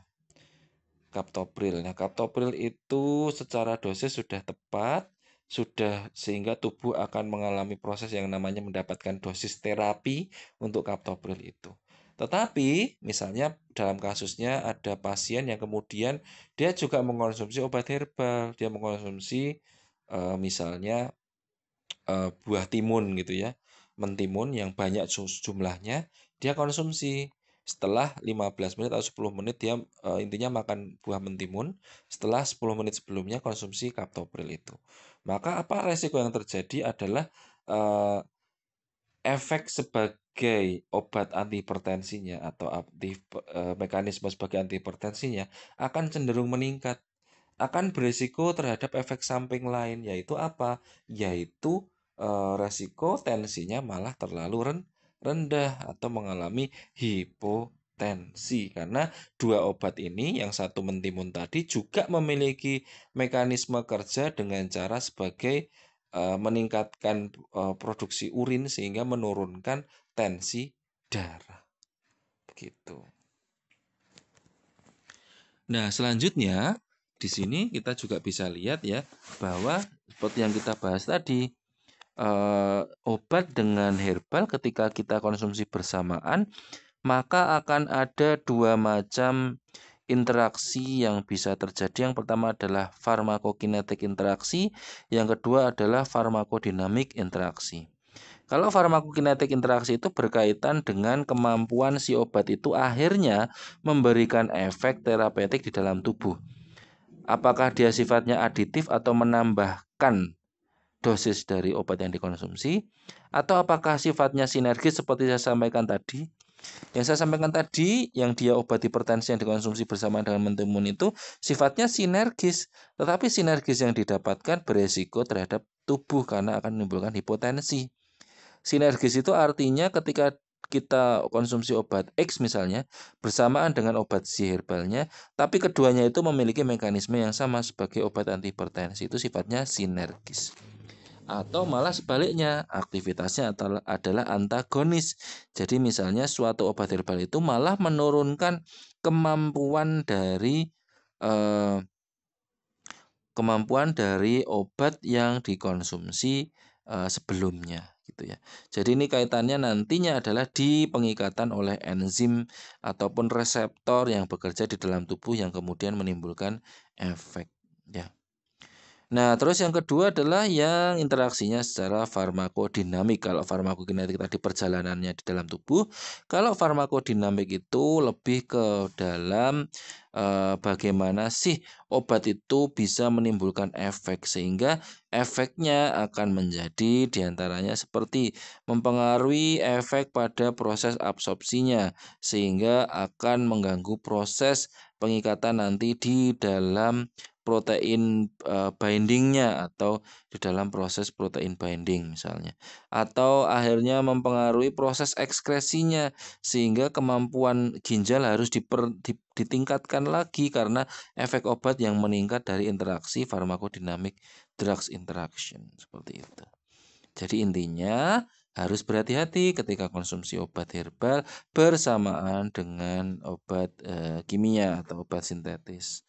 Captopril. Nah, captopril itu secara dosis sudah tepat, sudah sehingga tubuh akan mengalami proses yang namanya mendapatkan dosis terapi untuk captopril itu. Tetapi, misalnya dalam kasusnya ada pasien yang kemudian dia juga mengkonsumsi obat herbal, dia mengkonsumsi misalnya buah timun gitu ya, mentimun yang banyak jumlahnya, dia konsumsi. Setelah 15 menit atau 10 menit dia intinya makan buah mentimun, setelah 10 menit sebelumnya konsumsi kaptopril itu. Maka apa resiko yang terjadi adalah eh, efek sebagai obat antihipertensinya atau mekanisme sebagai antihipertensinya akan cenderung meningkat, akan berisiko terhadap efek samping lain, yaitu apa? Yaitu resiko tensinya malah terlalu rendah atau mengalami hipotensi. Karena dua obat ini, yang satu mentimun tadi juga memiliki mekanisme kerja dengan cara sebagai meningkatkan produksi urin sehingga menurunkan tensi darah. Begitu. Nah, selanjutnya di sini kita juga bisa lihat ya bahwa seperti yang kita bahas tadi, obat dengan herbal ketika kita konsumsi bersamaan, maka akan ada dua macam interaksi yang bisa terjadi. Yang pertama adalah farmakokinetik interaksi, yang kedua adalah farmakodinamik interaksi. Kalau farmakokinetik interaksi itu berkaitan dengan kemampuan si obat itu akhirnya memberikan efek terapeutik di dalam tubuh. Apakah dia sifatnya aditif atau menambahkan dosis dari obat yang dikonsumsi, atau apakah sifatnya sinergis seperti saya sampaikan tadi. Yang saya sampaikan tadi, yang dia obat hipertensi yang dikonsumsi bersama dengan mentimun itu sifatnya sinergis, tetapi sinergis yang didapatkan beresiko terhadap tubuh karena akan menimbulkan hipotensi. Sinergis itu artinya ketika kita konsumsi obat X misalnya bersamaan dengan obat si herbalnya, tapi keduanya itu memiliki mekanisme yang sama sebagai obat antihipertensi, itu sifatnya sinergis. Atau malah sebaliknya, aktivitasnya adalah antagonis. Jadi misalnya suatu obat herbal itu malah menurunkan kemampuan dari eh, obat yang dikonsumsi sebelumnya gitu ya. Jadi ini kaitannya nantinya adalah di pengikatan oleh enzim ataupun reseptor yang bekerja di dalam tubuh yang kemudian menimbulkan efek ya. Nah, terus yang kedua adalah yang interaksinya secara farmakodinamik. Kalau farmakokinetik tadi perjalanannya di dalam tubuh, kalau farmakodinamik itu lebih ke dalam bagaimana sih obat itu bisa menimbulkan efek sehingga efeknya akan menjadi diantaranya seperti mempengaruhi efek pada proses absorpsinya sehingga akan mengganggu proses pengikatan nanti di dalam protein bindingnya atau di dalam proses protein binding misalnya, atau akhirnya mempengaruhi proses ekskresinya sehingga kemampuan ginjal harus ditingkatkan lagi karena efek obat yang meningkat dari interaksi farmakodinamik drugs interaction seperti itu. Jadi intinya harus berhati-hati ketika konsumsi obat herbal bersamaan dengan obat kimia atau obat sintesis.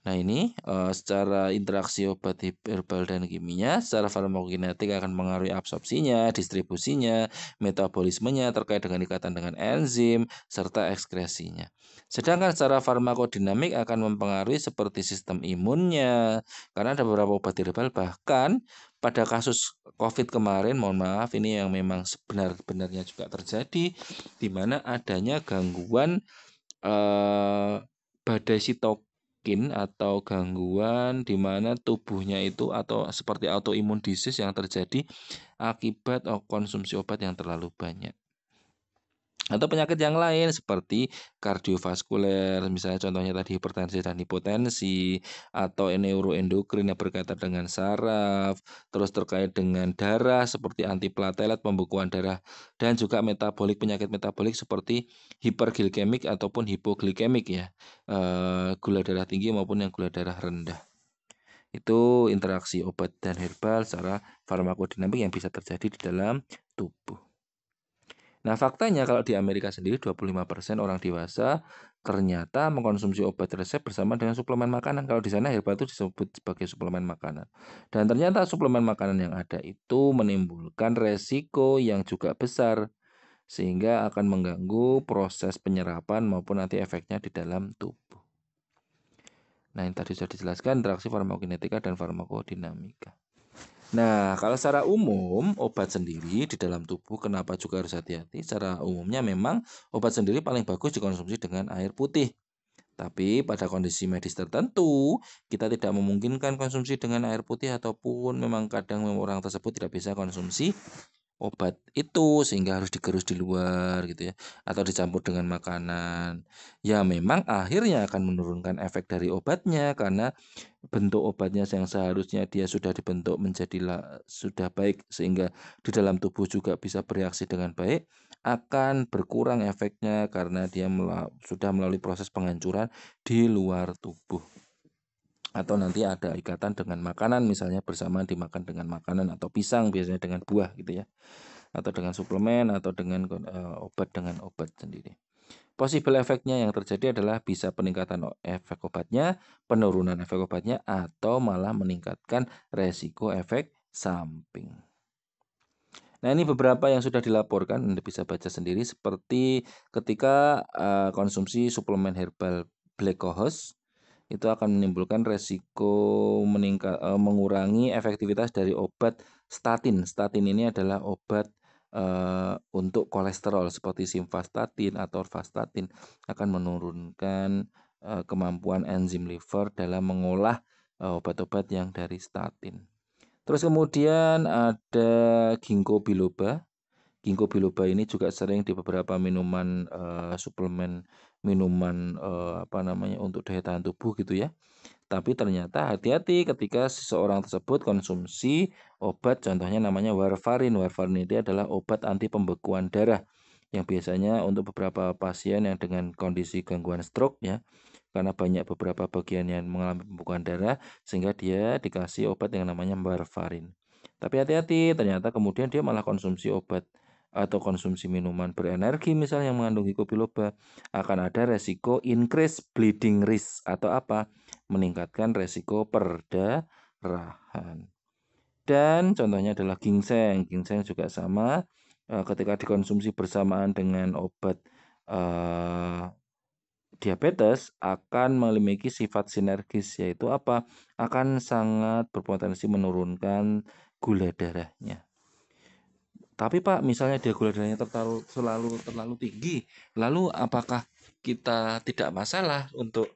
Nah ini secara interaksi obat herbal dan kimia, secara farmakokinetik akan mengaruhi absorpsinya, distribusinya, metabolismenya terkait dengan ikatan dengan enzim, serta ekskresinya. Sedangkan secara farmakodinamik akan mempengaruhi seperti sistem imunnya, karena ada beberapa obat herbal bahkan pada kasus COVID kemarin, mohon maaf ini yang memang sebenarnya juga terjadi, di mana adanya gangguan badai sitokin atau gangguan di mana tubuhnya itu atau seperti autoimun disease yang terjadi akibat konsumsi obat yang terlalu banyak. Atau penyakit yang lain seperti kardiovaskuler, misalnya contohnya tadi hipertensi dan hipotensi, atau neuroendokrin yang berkaitan dengan saraf, terus terkait dengan darah seperti antiplatelet, pembekuan darah, dan juga penyakit metabolik seperti hiperglikemik ataupun hipoglikemik ya, gula darah tinggi maupun yang gula darah rendah. Itu interaksi obat dan herbal secara farmakodinamik yang bisa terjadi di dalam tubuh. Nah, faktanya kalau di Amerika sendiri 25% orang dewasa ternyata mengkonsumsi obat resep bersama dengan suplemen makanan. Kalau di sana herbal itu disebut sebagai suplemen makanan. Dan ternyata suplemen makanan yang ada itu menimbulkan resiko yang juga besar sehingga akan mengganggu proses penyerapan maupun nanti efeknya di dalam tubuh. Nah, ini tadi sudah dijelaskan interaksi farmakokinetika dan farmakodinamika. Nah, kalau secara umum obat sendiri di dalam tubuh kenapa juga harus hati-hati? Secara umumnya memang obat sendiri paling bagus dikonsumsi dengan air putih. Tapi pada kondisi medis tertentu, kita tidak memungkinkan konsumsi dengan air putih ataupun memang kadang orang tersebut tidak bisa konsumsi obat itu sehingga harus digerus di luar gitu ya atau dicampur dengan makanan. Ya memang akhirnya akan menurunkan efek dari obatnya karena bentuk obatnya yang seharusnya dia sudah dibentuk menjadi sudah baik sehingga di dalam tubuh juga bisa bereaksi dengan baik akan berkurang efeknya karena dia sudah melalui proses penghancuran di luar tubuh atau nanti ada ikatan dengan makanan misalnya bersamaan dimakan dengan makanan atau pisang biasanya dengan buah gitu ya atau dengan suplemen atau dengan obat dengan obat sendiri. Possible efeknya yang terjadi adalah bisa peningkatan efek obatnya, penurunan efek obatnya, atau malah meningkatkan resiko efek samping. Nah, ini beberapa yang sudah dilaporkan, Anda bisa baca sendiri seperti ketika konsumsi suplemen herbal Black Cohosh itu akan menimbulkan resiko mengurangi efektivitas dari obat statin. Statin ini adalah obat untuk kolesterol seperti simvastatin atau orvastatin akan menurunkan kemampuan enzim liver dalam mengolah obat-obat yang dari statin. Terus kemudian ada ginkgo biloba. Ginkgo biloba ini juga sering di beberapa minuman suplemen minuman untuk daya tahan tubuh gitu ya. Tapi ternyata hati-hati ketika seseorang tersebut konsumsi obat contohnya namanya warfarin. Warfarin ini adalah obat anti pembekuan darah yang biasanya untuk beberapa pasien yang dengan kondisi gangguan stroke ya. Karena banyak beberapa bagian yang mengalami pembekuan darah sehingga dia dikasih obat yang namanya warfarin. Tapi hati-hati, ternyata kemudian dia malah konsumsi obat atau konsumsi minuman berenergi misalnya yang mengandung ginkgo biloba akan ada resiko increase bleeding risk atau apa? Meningkatkan resiko perdarahan. Dan contohnya adalah ginseng. Ginseng juga sama ketika dikonsumsi bersamaan dengan obat diabetes akan memiliki sifat sinergis yaitu apa? Akan sangat berpotensi menurunkan gula darahnya. Tapi Pak, misalnya dia gula darahnya terlalu tinggi, lalu apakah kita tidak masalah untuk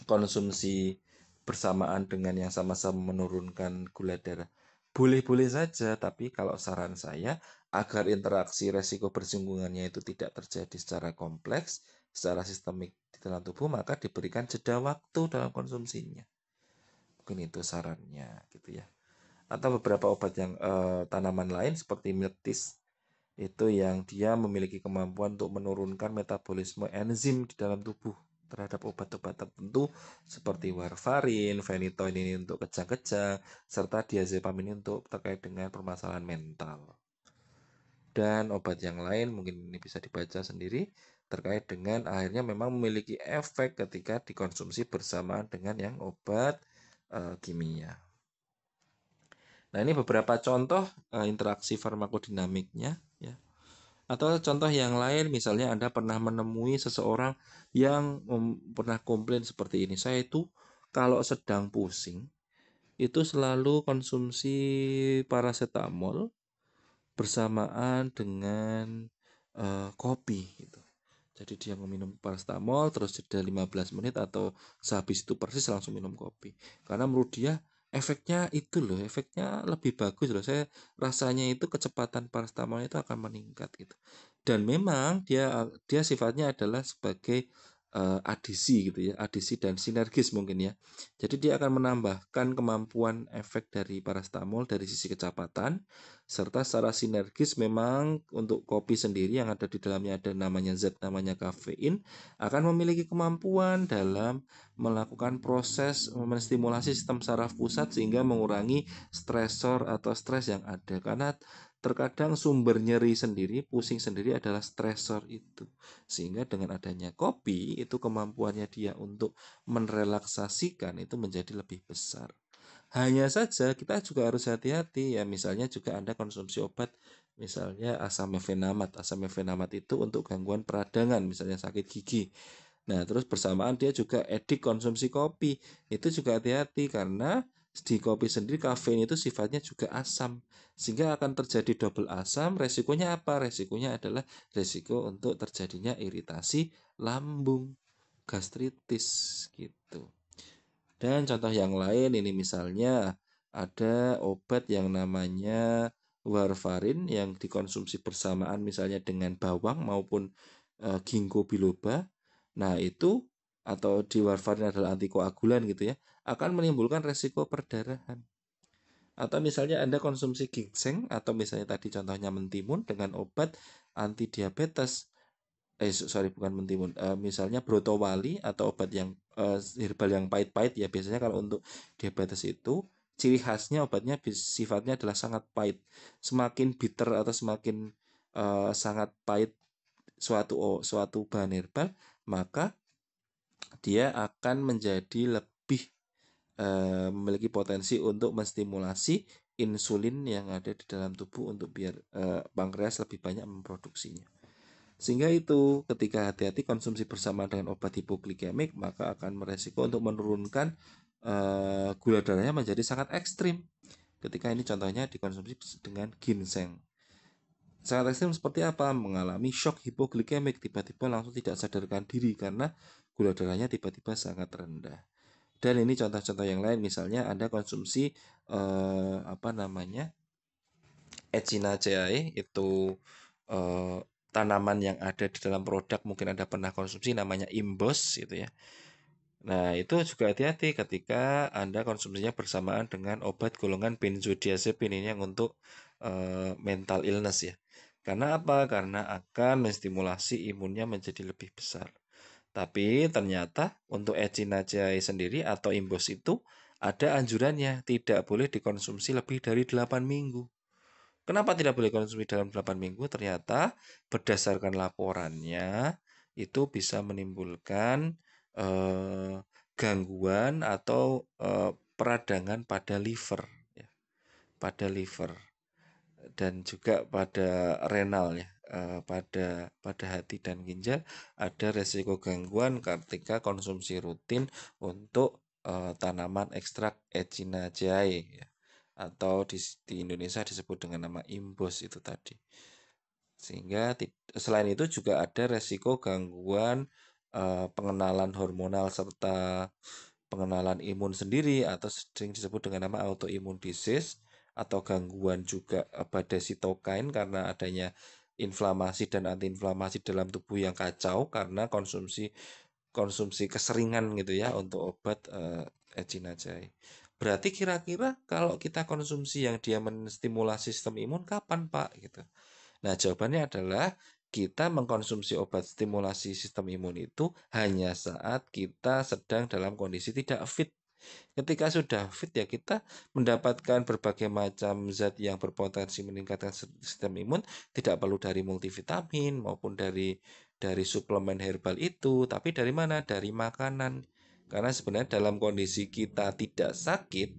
konsumsi bersamaan dengan yang sama-sama menurunkan gula darah? Boleh-boleh saja, tapi kalau saran saya agar interaksi resiko bersinggungannya itu tidak terjadi secara kompleks, secara sistemik di dalam tubuh, maka diberikan jeda waktu dalam konsumsinya. Mungkin itu sarannya gitu ya. Atau beberapa obat yang tanaman lain seperti milk tea itu yang dia memiliki kemampuan untuk menurunkan metabolisme enzim di dalam tubuh terhadap obat-obat tertentu seperti warfarin, phenytoin ini untuk kejang-kejang, serta diazepam ini untuk terkait dengan permasalahan mental. Dan obat yang lain mungkin ini bisa dibaca sendiri terkait dengan akhirnya memang memiliki efek ketika dikonsumsi bersamaan dengan yang obat kimia. Nah, ini beberapa contoh interaksi farmakodinamiknya ya. Atau contoh yang lain, misalnya Anda pernah menemui seseorang yang pernah komplain seperti ini. Saya itu kalau sedang pusing, itu selalu konsumsi paracetamol bersamaan dengan kopi. Gitu. Jadi dia meminum paracetamol, terus jeda 15 menit atau sehabis itu persis langsung minum kopi. Karena menurut dia efeknya itu loh, efeknya lebih bagus loh. Saya rasanya itu kecepatan paracetamol itu akan meningkat gitu. Dan memang dia sifatnya adalah sebagai adisi gitu ya, adisi dan sinergis mungkin ya. Jadi dia akan menambahkan kemampuan efek dari paracetamol dari sisi kecepatan serta secara sinergis memang untuk kopi sendiri yang ada di dalamnya ada namanya zat namanya kafein akan memiliki kemampuan dalam melakukan proses menstimulasi sistem saraf pusat sehingga mengurangi stresor atau stres yang ada karena terkadang sumber nyeri sendiri, pusing sendiri adalah stresor itu. Sehingga dengan adanya kopi, itu kemampuannya dia untuk merelaksasikan itu menjadi lebih besar. Hanya saja kita juga harus hati-hati ya, misalnya juga Anda konsumsi obat misalnya asam mefenamat. Asam mefenamat itu untuk gangguan peradangan, misalnya sakit gigi. Nah, terus bersamaan dia juga edik konsumsi kopi. Itu juga hati-hati karena di kopi sendiri kafein itu sifatnya juga asam. Sehingga akan terjadi double asam. Resikonya apa? Resikonya adalah resiko untuk terjadinya iritasi lambung, gastritis gitu. Dan contoh yang lain ini misalnya ada obat yang namanya warfarin yang dikonsumsi bersamaan misalnya dengan bawang maupun ginkgo biloba. Nah, itu atau di warfarin adalah antikoagulan gitu ya, akan menimbulkan resiko perdarahan. Atau misalnya Anda konsumsi ginseng atau misalnya tadi contohnya mentimun dengan obat anti diabetes. Sorry, bukan mentimun. Misalnya brotowali atau obat yang herbal yang pahit-pahit ya, biasanya kalau untuk diabetes itu ciri khasnya obatnya sifatnya adalah sangat pahit. Semakin bitter atau semakin sangat pahit suatu bahan herbal, maka dia akan menjadi lebih memiliki potensi untuk menstimulasi insulin yang ada di dalam tubuh untuk biar pankreas lebih banyak memproduksinya. Sehingga itu ketika hati-hati konsumsi bersama dengan obat hipoglikemik maka akan meresiko untuk menurunkan gula darahnya menjadi sangat ekstrim. Ketika ini contohnya dikonsumsi dengan ginseng. Sangat ekstrim seperti apa? Mengalami shock hipoglikemik, tiba-tiba langsung tidak sadarkan diri karena gula darahnya tiba-tiba sangat rendah. Dan ini contoh-contoh yang lain, misalnya Anda konsumsi apa namanya Echinacea itu eh, tanaman yang ada di dalam produk mungkin Anda pernah konsumsi namanya Imbos gitu ya. Nah, itu juga hati-hati ketika Anda konsumsinya bersamaan dengan obat golongan benzodiazepin ini yang untuk mental illness ya. Karena apa? Karena akan menstimulasi imunnya menjadi lebih besar. Tapi ternyata untuk Echinacea sendiri atau Imbos itu ada anjurannya tidak boleh dikonsumsi lebih dari 8 minggu. Kenapa tidak boleh konsumsi dalam 8 minggu? Ternyata berdasarkan laporannya itu bisa menimbulkan gangguan atau peradangan pada liver, ya, pada liver dan juga pada renal ya, pada hati dan ginjal ada resiko gangguan ketika konsumsi rutin untuk tanaman ekstrak Echinacea ya, atau di Indonesia disebut dengan nama Imbos itu tadi. Sehingga selain itu juga ada resiko gangguan pengenalan hormonal serta pengenalan imun sendiri atau sering disebut dengan nama autoimmune disease atau gangguan juga pada sitokain karena adanya inflamasi dan antiinflamasi dalam tubuh yang kacau karena konsumsi konsumsi keseringan gitu ya untuk obat Echinacea. Berarti kira-kira kalau kita konsumsi yang dia menstimulasi sistem imun kapan Pak gitu. Nah, jawabannya adalah kita mengkonsumsi obat stimulasi sistem imun itu hanya saat kita sedang dalam kondisi tidak fit. Ketika sudah fit ya kita mendapatkan berbagai macam zat yang berpotensi meningkatkan sistem imun tidak perlu dari multivitamin maupun dari suplemen herbal itu, tapi dari mana? Dari makanan. Karena sebenarnya dalam kondisi kita tidak sakit,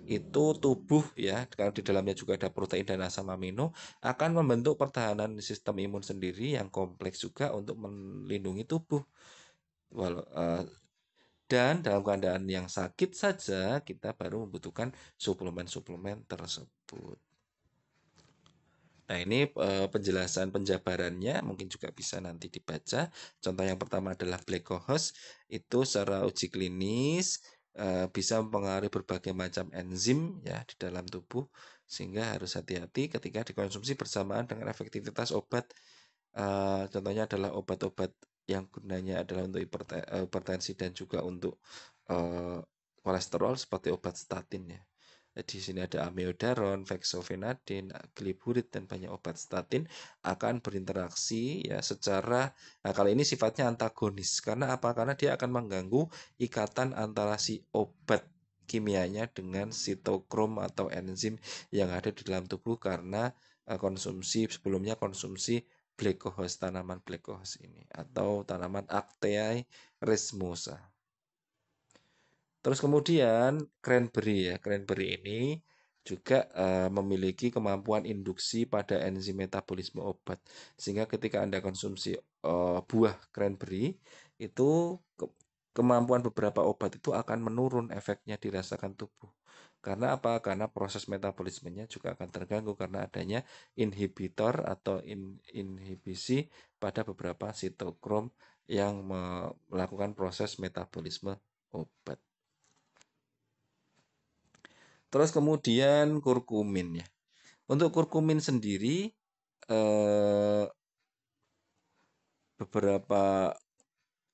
itu tubuh ya, kalau di dalamnya juga ada protein dan asam amino, akan membentuk pertahanan sistem imun sendiri yang kompleks juga untuk melindungi tubuh. Walau, dan dalam keadaan yang sakit saja kita baru membutuhkan suplemen-suplemen tersebut. Nah, ini penjelasan penjabarannya mungkin juga bisa nanti dibaca. Contoh yang pertama adalah black cohosh. Itu secara uji klinis bisa mempengaruhi berbagai macam enzim ya di dalam tubuh sehingga harus hati-hati ketika dikonsumsi bersamaan dengan efektivitas obat. Contohnya adalah obat-obat yang gunanya adalah untuk hipertensi dan juga untuk kolesterol seperti obat statin ya. Di sini ada amiodaron, fexofenadin, gliburit dan banyak obat statin akan berinteraksi ya secara kali ini sifatnya antagonis. Karena apa? Karena dia akan mengganggu ikatan antara si obat kimianya dengan sitokrom atau enzim yang ada di dalam tubuh karena sebelumnya konsumsi black cohosh, tanaman black cohosh ini atau tanaman Actaea resmosa. Terus kemudian cranberry ya, cranberry ini juga memiliki kemampuan induksi pada enzim metabolisme obat. Sehingga ketika Anda konsumsi buah cranberry itu kemampuan beberapa obat itu akan menurun efeknya dirasakan tubuh. Karena apa? Karena proses metabolismenya juga akan terganggu karena adanya inhibitor atau inhibisi pada beberapa sitokrom yang melakukan proses metabolisme obat. Terus kemudian kurkumin ya. Untuk kurkumin sendiri beberapa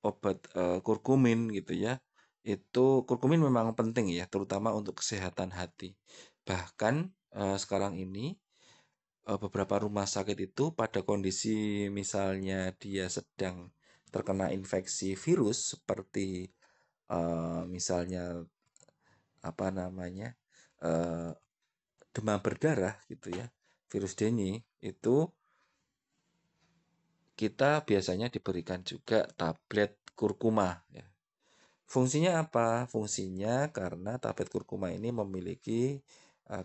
obat kurkumin gitu ya. Itu kurkumin memang penting ya, terutama untuk kesehatan hati. Bahkan sekarang ini beberapa rumah sakit itu pada kondisi misalnya dia sedang terkena infeksi virus seperti misalnya apa namanya demam berdarah gitu ya, virus dengue itu kita biasanya diberikan juga tablet kurkuma ya. Fungsinya apa? Fungsinya karena tablet kurkuma ini memiliki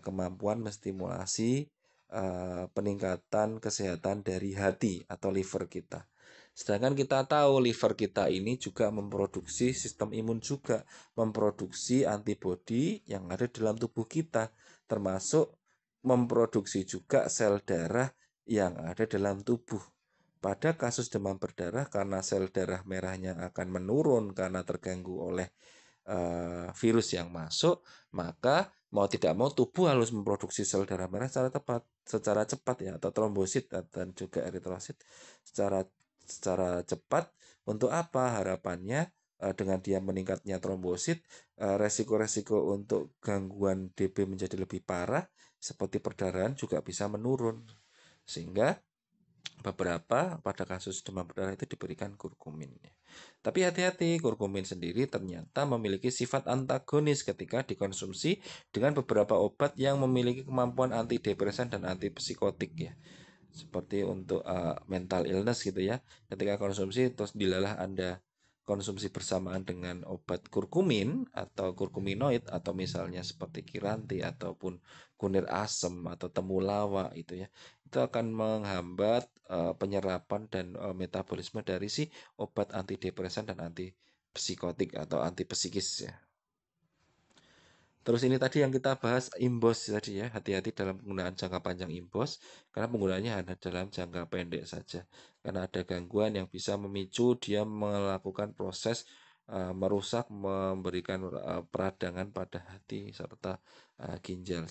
kemampuan menstimulasi peningkatan kesehatan dari hati atau liver kita. Sedangkan kita tahu liver kita ini juga memproduksi sistem imun juga, memproduksi antibodi yang ada dalam tubuh kita, termasuk memproduksi juga sel darah yang ada dalam tubuh. Pada kasus demam berdarah karena sel darah merahnya akan menurun karena terganggu oleh virus yang masuk, maka mau tidak mau tubuh harus memproduksi sel darah merah secara cepat ya, atau trombosit dan juga eritrosit secara cepat. Untuk apa? Harapannya dengan dia meningkatnya trombosit, resiko-resiko untuk gangguan DB menjadi lebih parah seperti perdarahan juga bisa menurun. Sehingga beberapa pada kasus demam berdarah itu diberikan kurkumin. Tapi hati-hati, kurkumin sendiri ternyata memiliki sifat antagonis ketika dikonsumsi dengan beberapa obat yang memiliki kemampuan antidepresan dan antipsikotik ya. Seperti untuk mental illness gitu ya. Ketika konsumsi terus dilalah Anda konsumsi bersamaan dengan obat kurkumin atau kurkuminoid atau misalnya seperti kiranti ataupun kunir asem atau temulawak itu ya, itu akan menghambat penyerapan dan metabolisme dari si obat antidepresan dan antipsikotik atau antipsikis ya. Terus ini tadi yang kita bahas imbos tadi ya, hati-hati dalam penggunaan jangka panjang imbos karena penggunaannya hanya dalam jangka pendek saja. Karena ada gangguan yang bisa memicu dia melakukan proses merusak, memberikan peradangan pada hati serta ginjal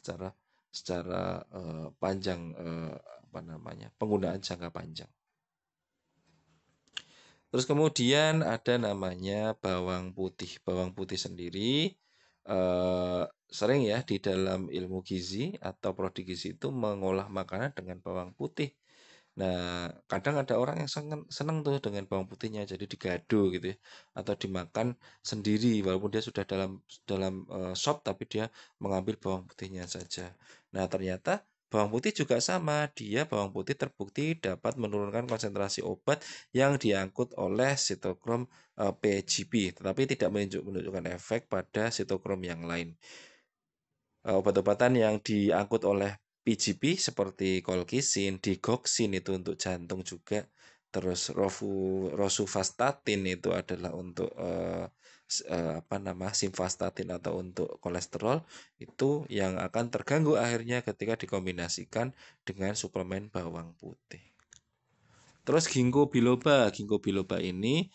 secara panjang apa namanya? Penggunaan jangka panjang. Terus kemudian ada namanya bawang putih. Bawang putih sendiri sering ya di dalam ilmu gizi atau prodi gizi itu mengolah makanan dengan bawang putih. Nah, kadang ada orang yang seneng tuh dengan bawang putihnya, jadi digado gitu ya, atau dimakan sendiri walaupun dia sudah dalam sop tapi dia mengambil bawang putihnya saja. Nah, ternyata bawang putih juga sama, dia bawang putih terbukti dapat menurunkan konsentrasi obat yang diangkut oleh sitokrom PGP, tetapi tidak menunjukkan efek pada sitokrom yang lain. Obat-obatan yang diangkut oleh PGP seperti colchicine, digoxin itu untuk jantung juga, terus rosuvastatin itu adalah untuk simvastatin atau untuk kolesterol, itu yang akan terganggu akhirnya ketika dikombinasikan dengan suplemen bawang putih. Terus ginkgo biloba ini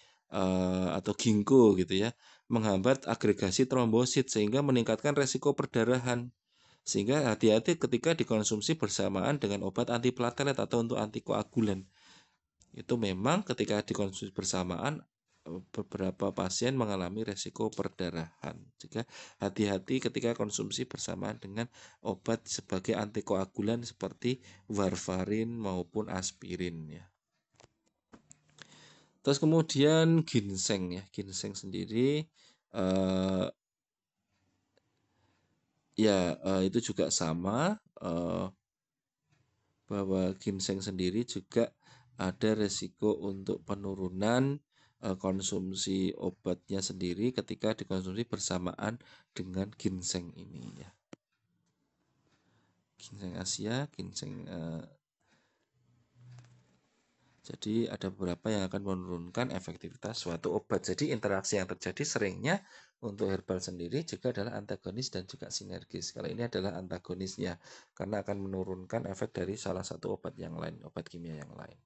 atau ginkgo gitu ya, menghambat agregasi trombosit sehingga meningkatkan resiko perdarahan. Sehingga hati-hati ketika dikonsumsi bersamaan dengan obat antiplatelet atau untuk antikoagulan. Itu memang ketika dikonsumsi bersamaan beberapa pasien mengalami resiko perdarahan. Jika hati-hati ketika konsumsi bersamaan dengan obat sebagai antikoagulan seperti warfarin maupun aspirin ya. Terus kemudian ginseng ya, ginseng sendiri itu juga sama bahwa ginseng sendiri juga ada resiko untuk penurunan konsumsi obatnya sendiri ketika dikonsumsi bersamaan dengan ginseng ini ya. Ginseng Asia, ginseng Jadi ada beberapa yang akan menurunkan efektivitas suatu obat. Jadi interaksi yang terjadi seringnya untuk herbal sendiri juga adalah antagonis dan juga sinergis. Kalau ini adalah antagonisnya karena akan menurunkan efek dari salah satu obat yang lain, obat kimia yang lain.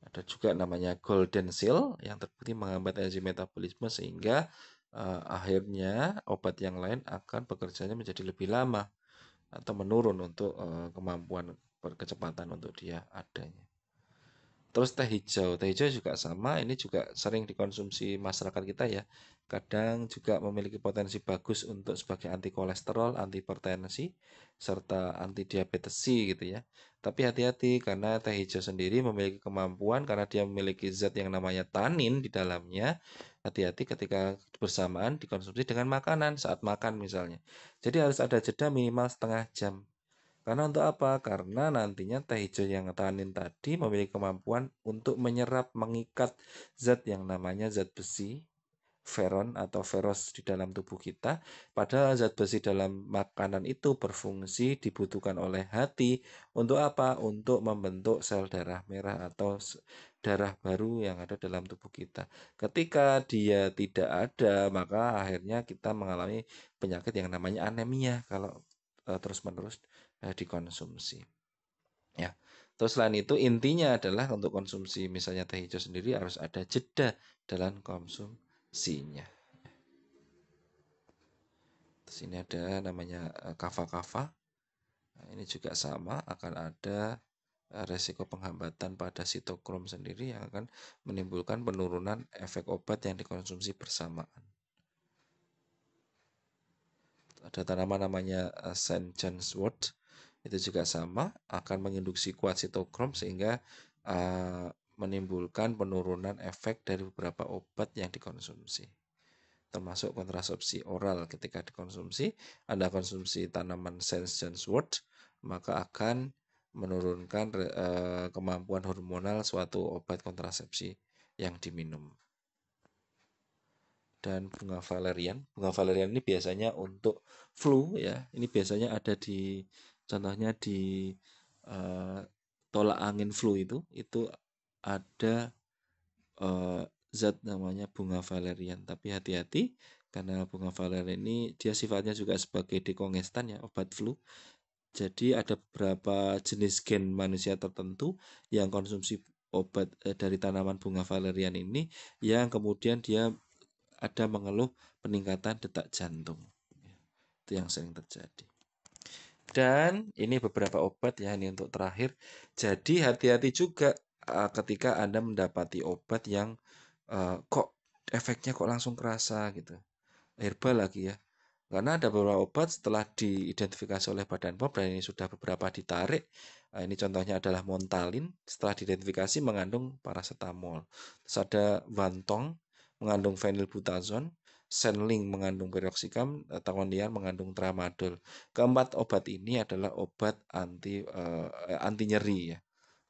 Ada juga namanya golden seal yang terbukti menghambat enzim metabolisme sehingga akhirnya obat yang lain akan bekerjanya menjadi lebih lama atau menurun untuk kemampuan kecepatan untuk dia adanya. Terus teh hijau juga sama, ini juga sering dikonsumsi masyarakat kita ya. Kadang juga memiliki potensi bagus untuk sebagai anti kolesterol, anti hipertensi, serta anti diabetes C gitu ya. Tapi hati-hati karena teh hijau sendiri memiliki kemampuan karena dia memiliki zat yang namanya tanin di dalamnya. Hati-hati ketika bersamaan dikonsumsi dengan makanan saat makan misalnya. Jadi harus ada jeda minimal setengah jam. Karena untuk apa? Karena nantinya teh hijau yang tanin tadi memiliki kemampuan untuk menyerap, mengikat zat yang namanya zat besi, feron atau feros di dalam tubuh kita. Padahal zat besi dalam makanan itu berfungsi dibutuhkan oleh hati. Untuk apa? Untuk membentuk sel darah merah atau darah baru yang ada dalam tubuh kita. Ketika dia tidak ada, maka akhirnya kita mengalami penyakit yang namanya anemia kalau terus-menerus dikonsumsi. Ya. Terus selain itu intinya adalah untuk konsumsi misalnya teh hijau sendiri harus ada jeda dalam konsumsinya. Terus ini ada namanya kava-kava. Nah, ini juga sama akan ada resiko penghambatan pada sitokrom sendiri yang akan menimbulkan penurunan efek obat yang dikonsumsi bersamaan. Ada tanaman namanya St. John's wort, itu juga sama akan menginduksi kuat sitokrom sehingga menimbulkan penurunan efek dari beberapa obat yang dikonsumsi, termasuk kontrasepsi oral. Ketika dikonsumsi, Anda konsumsi tanaman St. John's wort, maka akan menurunkan kemampuan hormonal suatu obat kontrasepsi yang diminum. Dan bunga valerian. Bunga valerian ini biasanya untuk flu ya. Ini biasanya ada di contohnya di uh, tolak angin flu itu ada uh, zat namanya bunga valerian. Tapi hati-hati karena bunga valerian ini dia sifatnya juga sebagai dekongestan ya, obat flu. Jadi ada beberapa jenis gen manusia tertentu yang konsumsi obat dari tanaman bunga valerian ini yang kemudian dia ada mengeluh peningkatan detak jantung. Itu yang sering terjadi. Dan ini beberapa obat ya, ini untuk terakhir. Jadi hati-hati juga ketika Anda mendapati obat yang kok efeknya kok langsung kerasa gitu. Herbal lagi ya. Karena ada beberapa obat setelah diidentifikasi oleh Badan POM dan ini sudah beberapa ditarik. Ini contohnya adalah Montalin, setelah diidentifikasi mengandung paracetamol. Terus ada Vantong mengandung phenylbutazone, Senling mengandung piroxicam, Tawondian mengandung tramadol. Keempat obat ini adalah obat anti nyeri ya.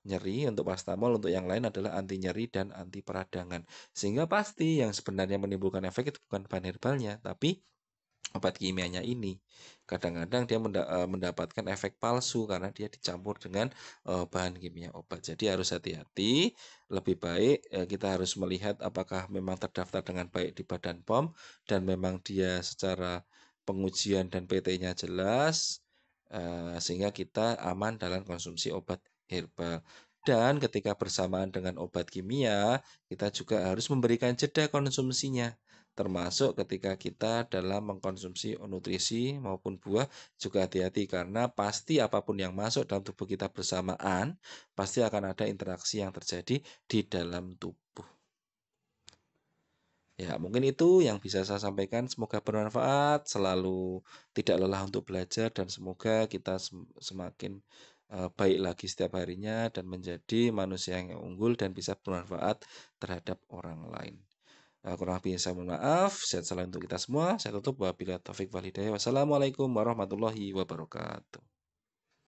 Nyeri untuk paracetamol, untuk yang lain adalah anti nyeri dan anti peradangan. Sehingga pasti yang sebenarnya menimbulkan efek itu bukan bahan herbalnya, tapi obat kimianya ini. Kadang-kadang dia mendapatkan efek palsu karena dia dicampur dengan bahan kimia obat. Jadi harus hati-hati. Lebih baik kita harus melihat apakah memang terdaftar dengan baik di Badan POM dan memang dia secara pengujian dan PT-nya jelas sehingga kita aman dalam konsumsi obat herbal. Dan ketika bersamaan dengan obat kimia, kita juga harus memberikan jeda konsumsinya. Termasuk ketika kita dalam mengkonsumsi nutrisi maupun buah juga hati-hati karena pasti apapun yang masuk dalam tubuh kita bersamaan pasti akan ada interaksi yang terjadi di dalam tubuh. Ya, mungkin itu yang bisa saya sampaikan. Semoga bermanfaat, selalu tidak lelah untuk belajar dan semoga kita semakin baik lagi setiap harinya dan menjadi manusia yang unggul dan bisa bermanfaat terhadap orang lain. Kurang lebih saya mohon maaf. Sehat selalu untuk kita semua. Saya tutup wabillahi taufik wal hidayah. Wassalamualaikum warahmatullahi wabarakatuh.